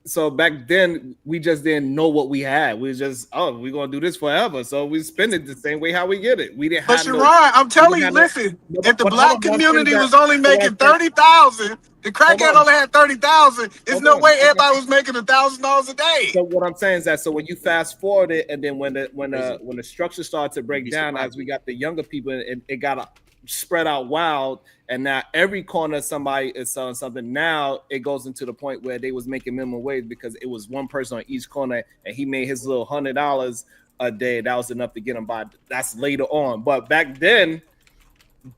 So back then we just didn't know what we had. We was just, we're gonna do this forever. So we spend it the same way how we get it. We didn't. But have Sharon, I'm telling you, listen. If the black community was only making 30,000, the crackhead only had 30,000. There's no way everybody was making $1,000 a day. So what I'm saying is that when you fast forward it, and then when the structure started to break down, as we got the younger people, it got spread out wild, and now every corner somebody is selling something. Now it goes into the point where they was making minimum wage because it was one person on each corner, and he made his little $100 a day. That was enough to get him by. That's later on, but back then,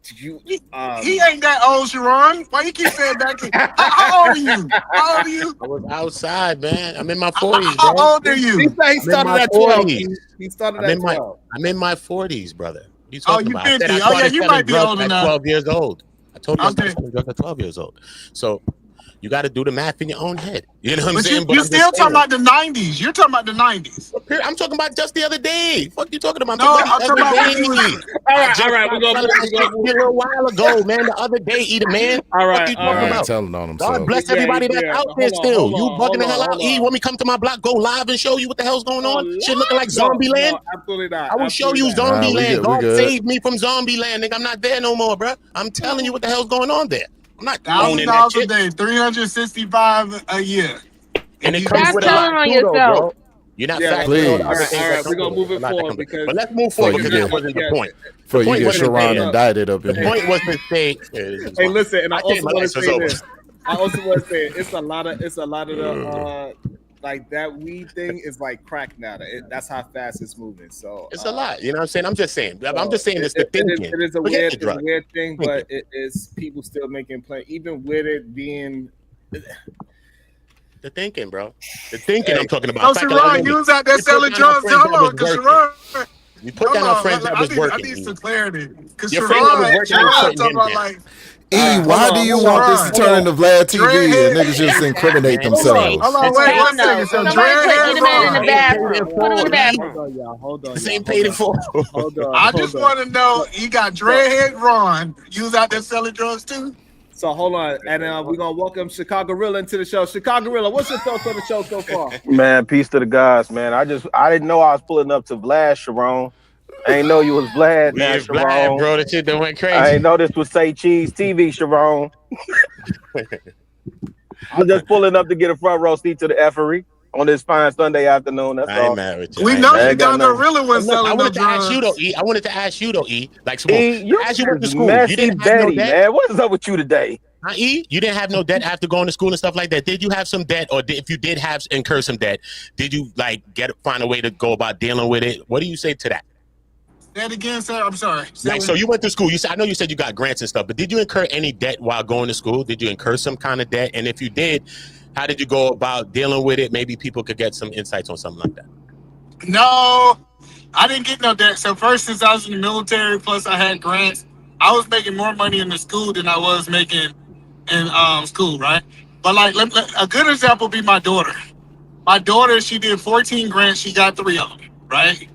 he ain't that old, Sharon. Why you keep saying that? How old are you? How old are you? I was outside, man. I'm in my 40s. How old are you? He started at 12. He started at 12. I'm in my 40s, brother. You 50. You might be old enough. 12 years old. I told you I started selling drugs at 12 years old. So you got to do the math in your own head. You know what I'm saying? You're still talking about the 90s. You're talking about the 90s. I'm talking about just the other day. What you talking about? No, I'm talking about all right. We're gonna a little while ago, man. The other day, either man. All right. What you talking about? Telling on himself. God bless everybody that's out there still. You bugging the hell out. E, want me come to my block, go live and show you what the hell's going on? Shit looking like zombie land. Absolutely not. I will show you zombie land. God saved me from zombie land, nigga. I'm not there no more, bro. I'm telling you what the hell's going on there. I'm not owning that shit. $1,000 a day, 365 a year. And it comes with a lot on too, yourself. bro. You're not please. All right, we're gonna move it forward because. But let's move forward because that wasn't the point. Before you get Sharon indicted up in here. here. The point was to say. Hey, listen, and I also want to say this. I also want to say it's a lot of the like that weed thing is like crack now. That's how fast it's moving. So it's a lot. You know what I'm saying? I'm just saying it's the thinking. It is a weird thing, but it is people still making play, even with it being. The thinking, bro. The thinking I'm talking about. Oh, Sharon, you was out there selling drugs. Hold on, because Sharon. You put down our friends that was working. I need some clarity. Because your friend that was working talking about like. Why do you want this to turn into Vlad TV and niggas just incriminate themselves? Hold on, wait one second. So Somebody put Eatman in the bathroom. Put him in the bathroom. Hold on. This ain't paid in full. I just want to know, he got dreadhead Ron. You was out there selling drugs too? So hold on, and we're gonna welcome Chicago Gorilla into the show. Chicago Gorilla, what's your thoughts on the show so far? Man, peace to the guys, man. I didn't know I was pulling up to Vlad, Sharon. I ain't know you was Vlad now, Sharon. Vlad, bro, that shit that went crazy. I ain't know this was Say Cheese TV, Sharon. I'm just pulling up to get a front row seat to the effery on this fine Sunday afternoon. That's all. Mad with you. We know you got no really was selling. I wanted to ask you though, E. I wanted to ask you though, E. Like, you as you went to school, messy you didn't have Betty, no debt. man. What is up with you today? E, you didn't have no debt after going to school and stuff like that. Did you have some debt, or if you did have incur some debt, did you like find a way to go about dealing with it? What do you say to that? That again, sir. I'm sorry. Like, so you went to school. I know you said you got grants and stuff, but did you incur any debt while going to school? Did you incur some kind of debt? And if you did, How did you go about dealing with it? Maybe people could get some insights on something like that. No, I didn't get no debt. So first, since I was in the military, plus I had grants, I was making more money in the school than I was making in school, right? But like, a good example would be my daughter. My daughter, she did 14 grants. She got 3 of them, right?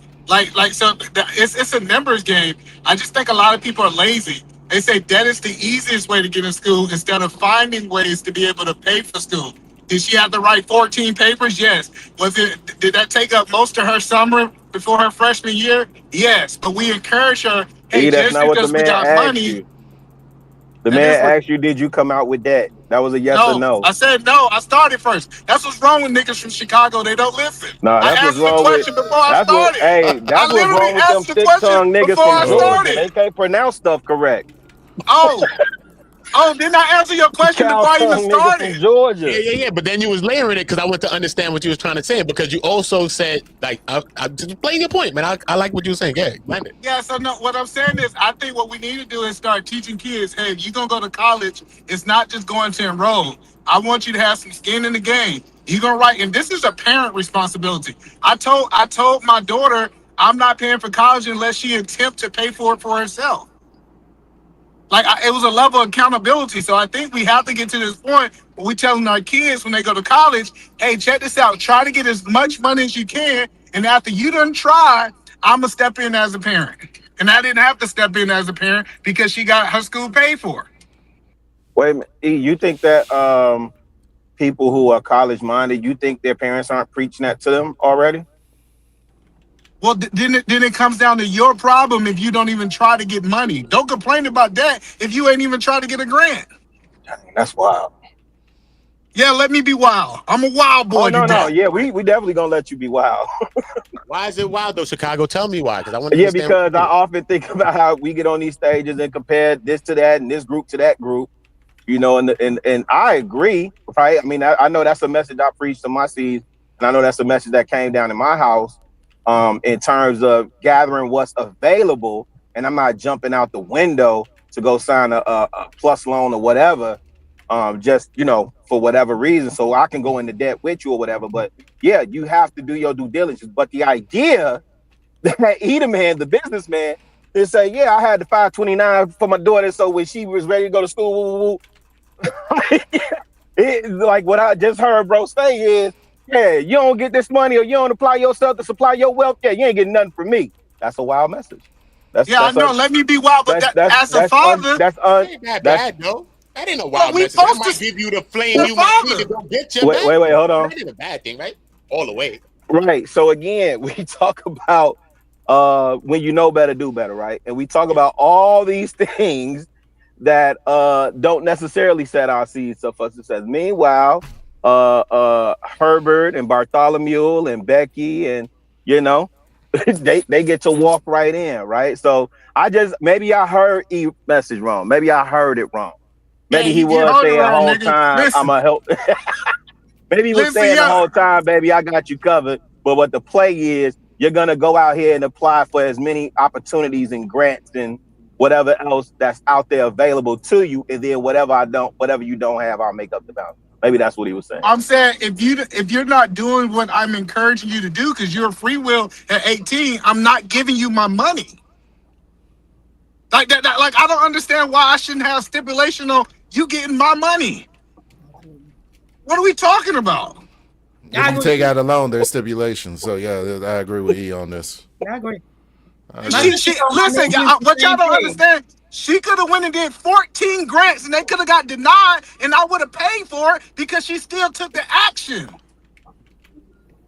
So it's a numbers game. I just think a lot of people are lazy. They say debt is the easiest way to get in school instead of finding ways to be able to pay for school. Did she have to write 14 papers? Yes. Did that take up most of her summer before her freshman year? Yes. But we encourage her, hey, That's just not what the because we man got asked money. you. The That man is what- asked you, did you come out with that? That was a yes or no. I said no. I started first. That's what's wrong with niggas from Chicago. They don't listen. No, I that's what's asked the wrong with. question before I That's what. started. Hey, that's I what's literally wrong with them asked the thick question tongue niggas before from I Georgia. started. They can't pronounce stuff correct. Oh, didn't I answer your question Cow before I even tongue nigga started? from Georgia. Yeah. But then you was layering it because I want to understand what you was trying to say. Because you also said, like, I just playing your point, man. I like what you were saying. Yeah, blend it. Yeah, so no, what I'm saying is I think what we need to do is start teaching kids, hey, if you're going to go to college, it's not just going to enroll. I want you to have some skin in the game. You're going to write, and this is a parent responsibility. I told my daughter I'm not paying for college unless she attempt to pay for it for herself. It was a level of accountability. So I think we have to get to this point where we're telling our kids when they go to college, hey, check this out. Try to get as much money as you can. And after you done try, I'm going to step in as a parent. And I didn't have to step in as a parent because she got her school paid for. Wait a minute. E, you think that people who are college minded, you think their parents aren't preaching that to them already? Well, then it comes down to your problem if you don't even try to get money. Don't complain about that if you ain't even try to get a grant. That's wild. Yeah, let me be wild. I'm a wild boy. No. Yeah, we definitely gonna let you be wild. Why is it wild though, Chicago? Tell me why. Because I want to understand. Because I often think about how we get on these stages and compare this to that and this group to that group. And I agree, right? I mean, I know that's a message I preach to my seeds, and I know that's a message that came down in my house. In terms of gathering what's available, and I'm not jumping out the window to go sign a plus loan or whatever, just for whatever reason, so I can go into debt with you or whatever. But yeah, you have to do your due diligence. But the idea that Edelman, the businessman, is say, yeah, I had the 529 for my daughter, so when she was ready to go to school, like what I just heard bro say is, yeah, you don't get this money or you don't apply yourself to supply your wealth. Yeah, you ain't getting nothing from me. That's a wild message. I know. Let me be wild, but as a father, that ain't that bad, no. That ain't a wild message. That might give you the flame you might need to go get your wait, hold on. That ain't a bad thing, right? All the way. Right. So again, we talk about when you know better, do better, right? And we talk about all these things that don't necessarily set our seeds up for success. Meanwhile, Herbert and Bartholomew and Becky and they get to walk right in, right? So maybe I heard E message wrong. Maybe I heard it wrong. Maybe he was saying the whole time, I'm gonna help. Maybe he was saying the whole time, baby, I got you covered. But what the play is, you're gonna go out here and apply for as many opportunities and grants and whatever else that's out there available to you, and then whatever you don't have, I'll make up the balance. Maybe that's what he was saying. I'm saying if you're not doing what I'm encouraging you to do, because you're a free will at 18, I'm not giving you my money. Like that, like I don't understand why I shouldn't have stipulation on you getting my money. What are we talking about? If you take out a loan, there's stipulations. So yeah, I agree with E on this. I agree. Listen, what y'all don't understand, she could have went and did 14 grants and they could have got denied and I would have paid for it because she still took the action.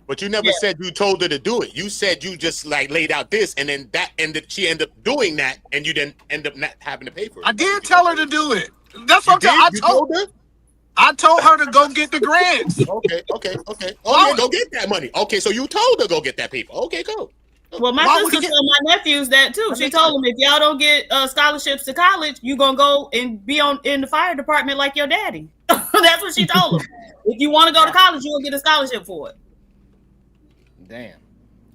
But you never said you told her to do it. You said you just like laid out this and then she ended up doing that and you didn't end up not having to pay for it. I did tell her to do it. That's what I told her. I told her to go get the grants. Okay. Oh, yeah, go get that money. Okay, so you told her go get that paper. Okay, go. Well, my sister told my nephews that too. She told them if y'all don't get scholarships to college, you gonna go and be in the fire department like your daddy. That's what she told them. If you want to go to college, you will get a scholarship for it. Damn.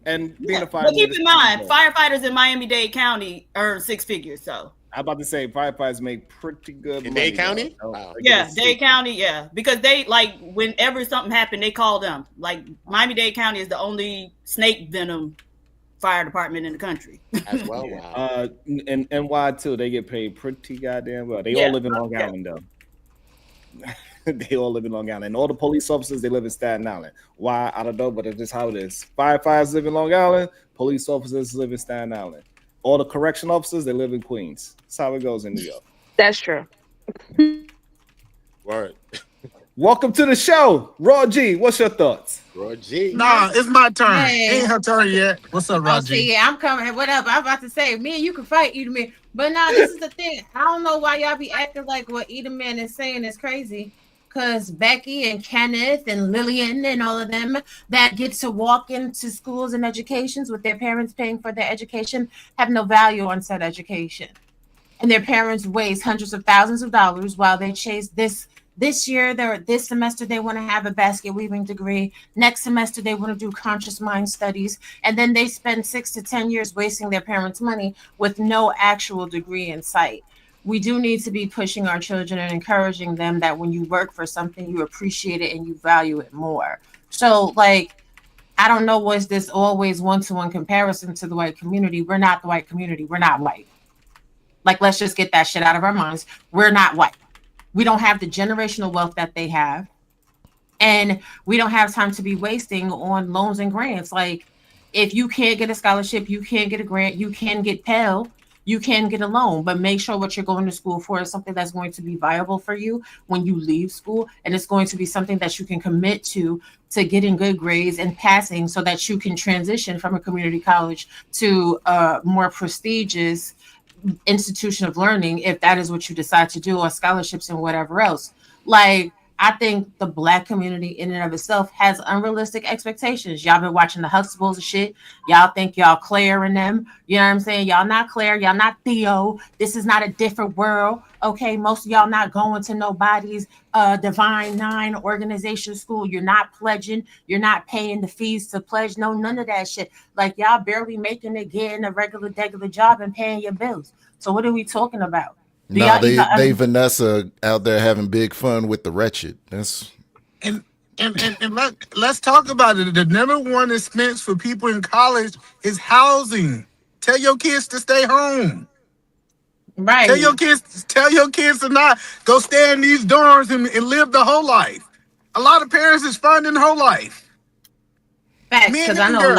And being a firefighter. But keep in mind, firefighters in Miami-Dade County earn 6 figures. So I'm about to say firefighters make pretty good In money. Dade County? Though. Wow. Yeah, Dade County, yeah. Because they like whenever something happened, they call them. Like Miami-Dade County is the only snake venom fire department in the country. As well. Wow. And NY too, they get paid pretty goddamn well. They Yeah, all live in Long Island though. They all live in Long Island. And all the police officers, they live in Staten Island. Why? I don't know, but it's just how it is. Firefighters live in Long Island. Police officers live in Staten Island. All the correction officers, they live in Queens. That's how it goes in New York. That's true. Word. Welcome to the show. Raw G, what's your thoughts? Raw G. Nah, it's my turn. Hey. Ain't her turn yet. What's up, Oh, Raji? see, yeah, I'm coming. What up? I'm about to say, me and you can fight Edelman. But now this is the thing. I don't know why y'all be acting like what Edelman is saying is crazy. Because Becky and Kenneth and Lillian and all of them that get to walk into schools and educations with their parents paying for their education have no value on said education. And their parents waste hundreds of thousands of dollars while they chase this year, this semester they want to have a basket weaving degree. Next semester they want to do conscious mind studies, and then they spend 6 to 10 years wasting their parents' money with no actual degree in sight. We do need to be pushing our children and encouraging them that when you work for something, you appreciate it and you value it more. So, like, I don't know, was this always one-to-one comparison to the white community? We're not the white community. We're not white. Like, let's just get that shit out of our minds. We're not white. We don't have the generational wealth that they have. And we don't have time to be wasting on loans and grants. Like, if you can't get a scholarship, you can't get a grant, you can get Pell, you can get a loan, but make sure what you're going to school for is something that's going to be viable for you when you leave school. And it's going to be something that you can commit to getting good grades and passing so that you can transition from a community college to a more prestigious institution of learning if that is what you decide to do, or scholarships and whatever else. Like, I think the Black community in and of itself has unrealistic expectations. Y'all been watching the Huxtables and shit. Y'all think y'all Claire and them. You know what I'm saying? Y'all not Claire. Y'all not Theo. This is not a different world. Okay, most of y'all not going to nobody's Divine Nine organization school. You're not pledging. You're not paying the fees to pledge. No, none of that shit. Like, y'all barely making it, getting a regular job and paying your bills. So what are we talking about? No, they Vanessa out there having big fun with the wretched. That's And let's talk about it. The number one expense for people in college is housing. Tell your kids to stay home. Right. Tell your kids to not go stay in these dorms and live the whole life. A lot of parents is funding the whole life. Facts, because I know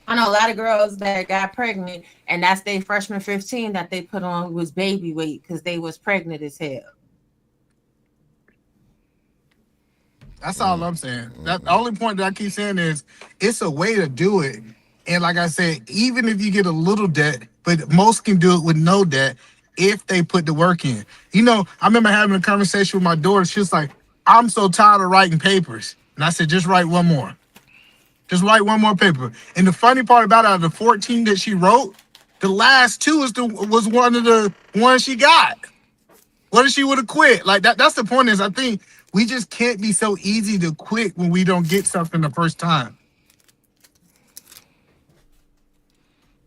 a lot of girls that got pregnant, and that's their freshman 15 that they put on was baby weight because they was pregnant as hell. That's all I'm saying. That the only point that I keep saying is it's a way to do it. And like I said, even if you get a little debt, but most can do it with no debt if they put the work in. You know, I remember having a conversation with my daughter. She was like, I'm so tired of writing papers. And I said, just write one more. Just write one more paper. And the funny part about it, out of the 14 that she wrote, the last two was one of the ones she got. What if she would have quit? Like that's the point is I think we just can't be so easy to quit when we don't get something the first time.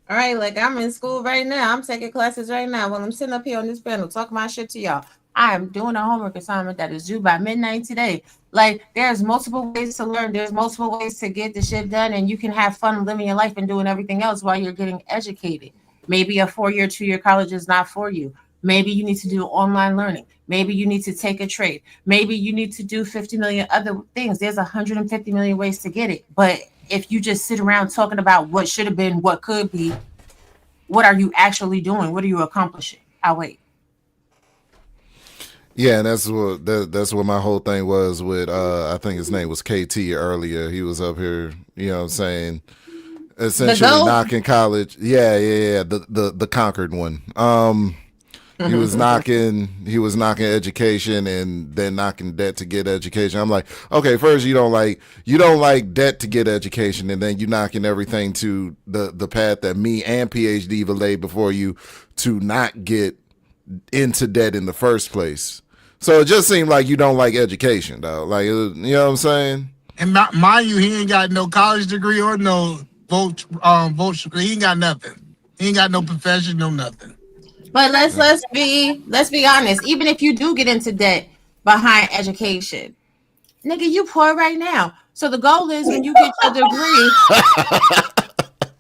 All right, like I'm in school right now. I'm taking classes right now. While I'm sitting up here on this panel talking my shit to y'all, I am doing a homework assignment that is due by midnight today. Like, there's multiple ways to learn. There's multiple ways to get the shit done, and you can have fun living your life and doing everything else while you're getting educated. Maybe a 4-year, 2-year college is not for you. Maybe you need to do online learning. Maybe you need to take a trade. Maybe you need to do 50 million other things. There's 150 million ways to get it. But if you just sit around talking about what should have been, what could be, what are you actually doing? What are you accomplishing? I'll wait. Yeah, and that's what my whole thing was with I think his name was KT earlier. He was up here, you know what I'm saying, essentially knocking college. Yeah. The conquered one. He was knocking education and then knocking debt to get education. I'm like, okay, first you don't like debt to get education, and then you knocking everything to the path that me and PhD even laid before you to not get into debt in the first place. So it just seemed like you don't like education, though. Like, you know what I'm saying? And mind you, he ain't got no college degree or no vote. He ain't got nothing. He ain't got no profession, no nothing. But let's be honest. Even if you do get into debt behind education, nigga, you poor right now. So the goal is when you get your degree,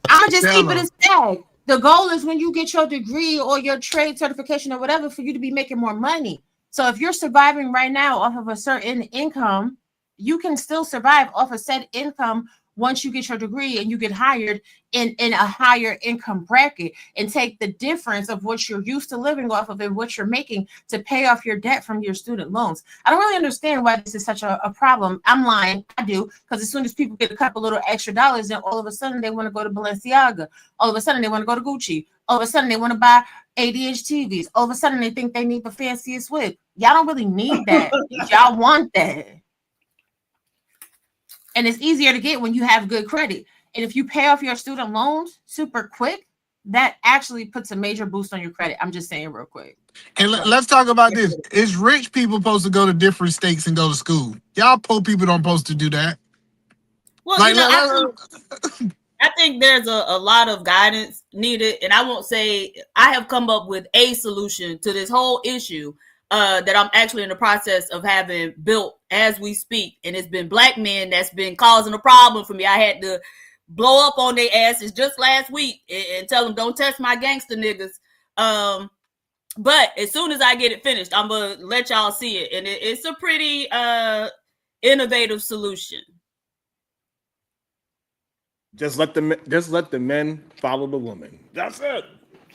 I'm gonna just keep it as tag. The goal is when you get your degree or your trade certification or whatever for you to be making more money. So if you're surviving right now off of a certain income, you can still survive off a said income once you get your degree and you get hired in a higher income bracket and take the difference of what you're used to living off of and what you're making to pay off your debt from your student loans. I don't really understand why this is such a problem. I'm lying. I do. Because as soon as people get a couple little extra dollars, then all of a sudden they want to go to Balenciaga. All of a sudden they want to go to Gucci. All of a sudden they want to buy 80-inch TVs. All of a sudden they think they need the fanciest whip. Y'all don't really need that. Y'all want that. And it's easier to get when you have good credit. And if you pay off your student loans super quick, that actually puts a major boost on your credit. I'm just saying real quick. And let's talk about this. Is rich people supposed to go to different states and go to school? Y'all poor people don't supposed to do that. Well, I think there's a lot of guidance needed, and I won't say I have come up with a solution to this whole issue that I'm actually in the process of having built as we speak, and it's been black men that's been causing a problem for me. I had to blow up on their asses just last week and tell them don't touch my gangster niggas. But as soon as I get it finished, I'm gonna let y'all see it, and it's a pretty innovative solution. Just let the men follow the woman. That's it.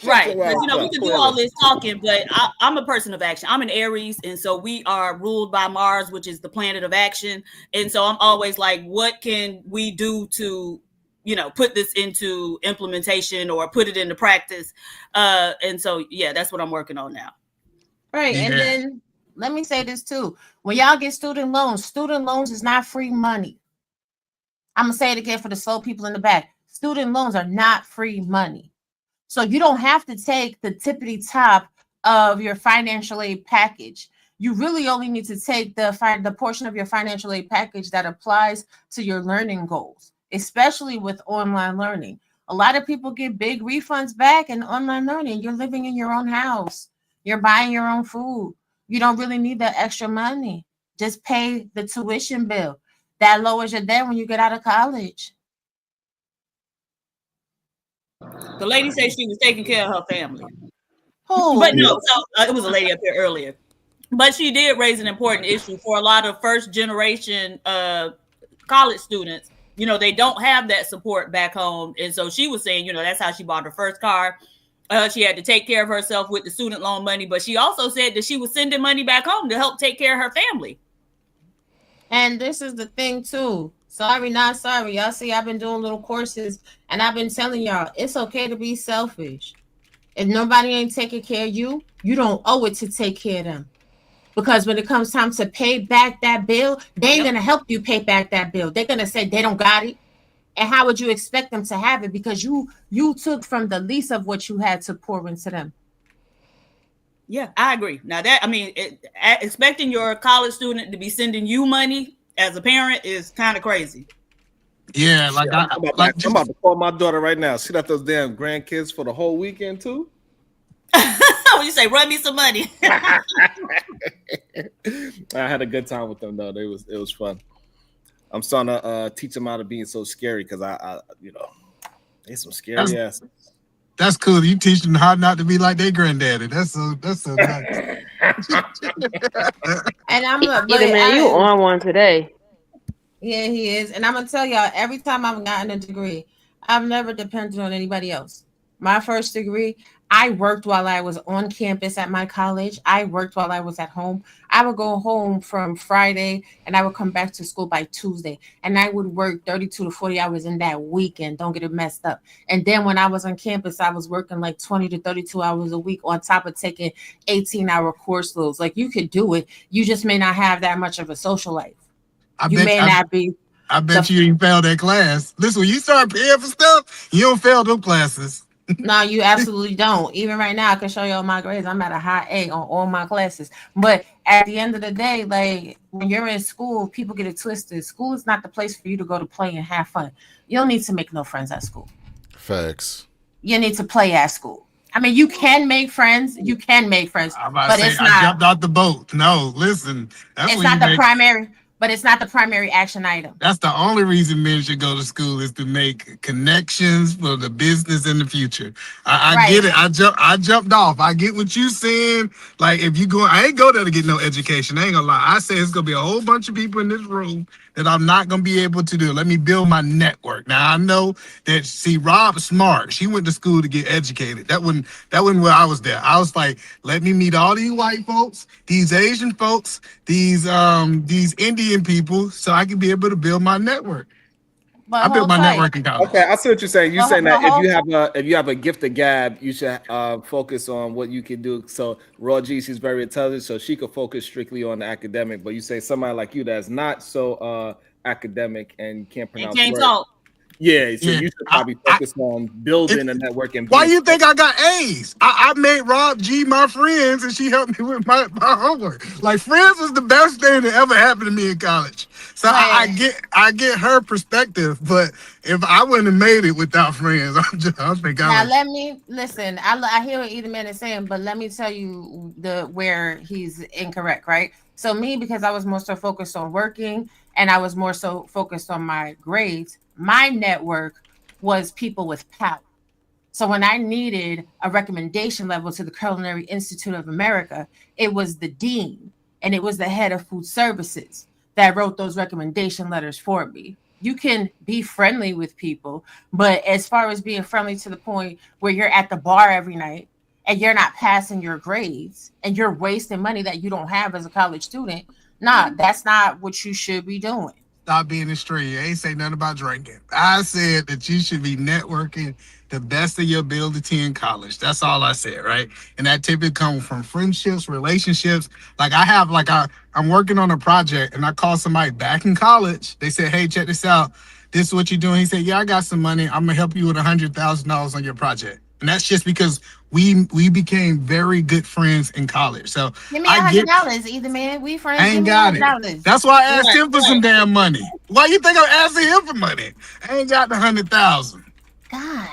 Right. We can do all this talking, but I'm a person of action. I'm an Aries, and so we are ruled by Mars, which is the planet of action. And so I'm always like, what can we do to, put this into implementation or put it into practice? And so, yeah, that's what I'm working on now. Right. Yeah. And then let me say this too. When y'all get student loans is not free money. I'm going to say it again for the slow people in the back. Student loans are not free money. So you don't have to take the tippity top of your financial aid package. You really only need to take the portion of your financial aid package that applies to your learning goals, especially with online learning. A lot of people get big refunds back in online learning. You're living in your own house. You're buying your own food. You don't really need that extra money. Just pay the tuition bill. That lowers your debt when you get out of college. The lady said she was taking care of her family. Who? But no, so it was a lady up here earlier. But she did raise an important issue for a lot of first generation college students. They don't have that support back home. And so she was saying, that's how she bought her first car. She had to take care of herself with the student loan money. But she also said that she was sending money back home to help take care of her family. And this is the thing too. Sorry, not sorry. Y'all see, I've been doing little courses and I've been telling y'all it's okay to be selfish. If nobody ain't taking care of you, you don't owe it to take care of them. Because when it comes time to pay back that bill, they ain't gonna help you pay back that bill. They're gonna say they don't got it. And how would you expect them to have it? Because you took from the least of what you had to pour into them. Yeah, I agree. Now expecting your college student to be sending you money as a parent is kind of crazy. Yeah, I'm about to call my daughter right now. She got those damn grandkids for the whole weekend too. You say, run me some money. I had a good time with them though. It was fun. I'm starting to teach them how to be so scary because I they some scary asses. That's cool. You teach them how not to be like their granddaddy. That's so nice. And I'm you on one today. Yeah, he is. And I'm gonna tell y'all, every time I've gotten a degree, I've never depended on anybody else. My first degree, I worked while I was on campus at my college. I worked while I was at home. I would go home from Friday and I would come back to school by Tuesday. And I would work 32 to 40 hours in that weekend. Don't get it messed up. And then when I was on campus, I was working like 20 to 32 hours a week on top of taking 18-hour course loads. Like you could do it. You just may not have that much of a social life. I bet you ain't failed that class. Listen, when you start paying for stuff, you don't fail those classes. No, you absolutely don't. Even right now, I can show you all my grades. I'm at a high A on all my classes. But at the end of the day, like when you're in school, people get it twisted. School is not the place for you to go to play and have fun. You don't need to make no friends at school. Facts. You need to play at school. I mean, you can make friends. You can make friends, I'm about but to say, it's I not. jumped out the boat. No, listen, that's It's when you not the make. primary. But it's not the primary action item. That's the only reason men should go to school is to make connections for the business in the future. I Right. get it. I jumped off. I get what you saying. Like if you go, I ain't go there to get no education. I ain't gonna lie. I say it's gonna be a whole bunch of people in this room that I'm not gonna be able to do. Let me build my network. Now I know that Rob smart. She went to school to get educated. That wasn't where I was there. I was like, let me meet all these white folks, these Asian folks, these Indian people, so I can be able to build my network. But I built hold my tight. network in college. Okay, I see what you're saying. You're But- saying that but if you have a gift of gab, you should focus on what you can do. So Raw G, she's very intelligent, so she could focus strictly on the academic. But you say somebody like you that's not so academic and can't And pronounce can't words. talk. Yeah, so Yeah, you should probably focus on building a network and Why being you think I got A's? I made Rob G my friends, and she helped me with my homework. Like friends was the best thing that ever happened to me in college. So I get her perspective, but if I wouldn't have made it without friends, I think I Now would. let me listen. I hear what either man is saying, but let me tell you where he's incorrect, right? So me, because I was more so focused on working and I was more so focused on my grades, my network was people with power. So when I needed a recommendation level to the Culinary Institute of America, it was the dean and it was the head of food services that wrote those recommendation letters for me. You can be friendly with people, but as far as being friendly to the point where you're at the bar every night and you're not passing your grades and you're wasting money that you don't have as a college student, nah, that's not what you should be doing. Stop being a stray. I ain't say nothing about drinking. I said that you should be networking the best of your ability in college. That's all I said, right? And that typically comes from friendships, relationships. Like I'm working on a project and I called somebody back in college. They said, hey, check this out. This is what you're doing. He said, yeah, I got some money. I'm gonna help you with $100,000 on your project. And that's just because we became very good friends in college. So Give me $100, either man. We friends. I ain't Give me got $100. it. That's why I asked him for some damn money. Why you think I'm asking him for money? I ain't got the 100,000. God.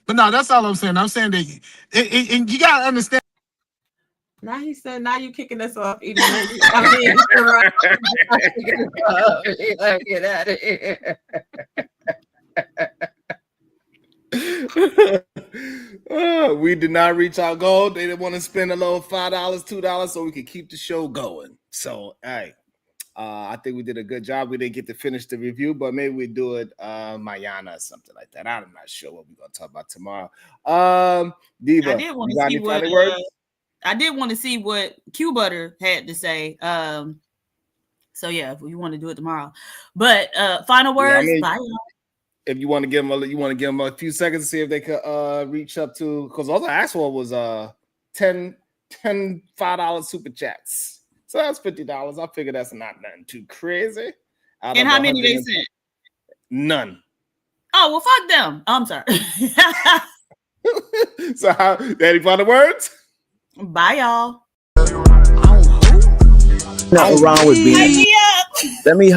But no, that's all I'm saying. I'm saying that and you gotta understand. Now he said, now you kicking us off. Either man. I mean, right. Get out of here. We did not reach our goal. They didn't want to spend a little $5, $2 so we could keep the show going. So, hey, I think we did a good job. We didn't get to finish the review, but maybe we do it mañana or something like that. I'm not sure what we're gonna talk about tomorrow. Diva, I did want you to got see any what final words? I did want to see what Q Butter had to say. So yeah, if you want to do it tomorrow. But final words. Yeah, I mean, bye, y'all. if you want to give them a few seconds to see if they could reach up to, because all I asked for was $10 $5 super chats. So that's $50. I figure that's not nothing too crazy. And how many they sent? None. Oh well, fuck them. I'm sorry. So any final words? Bye, y'all. Nothing wrong with being. Hype me up. Let me.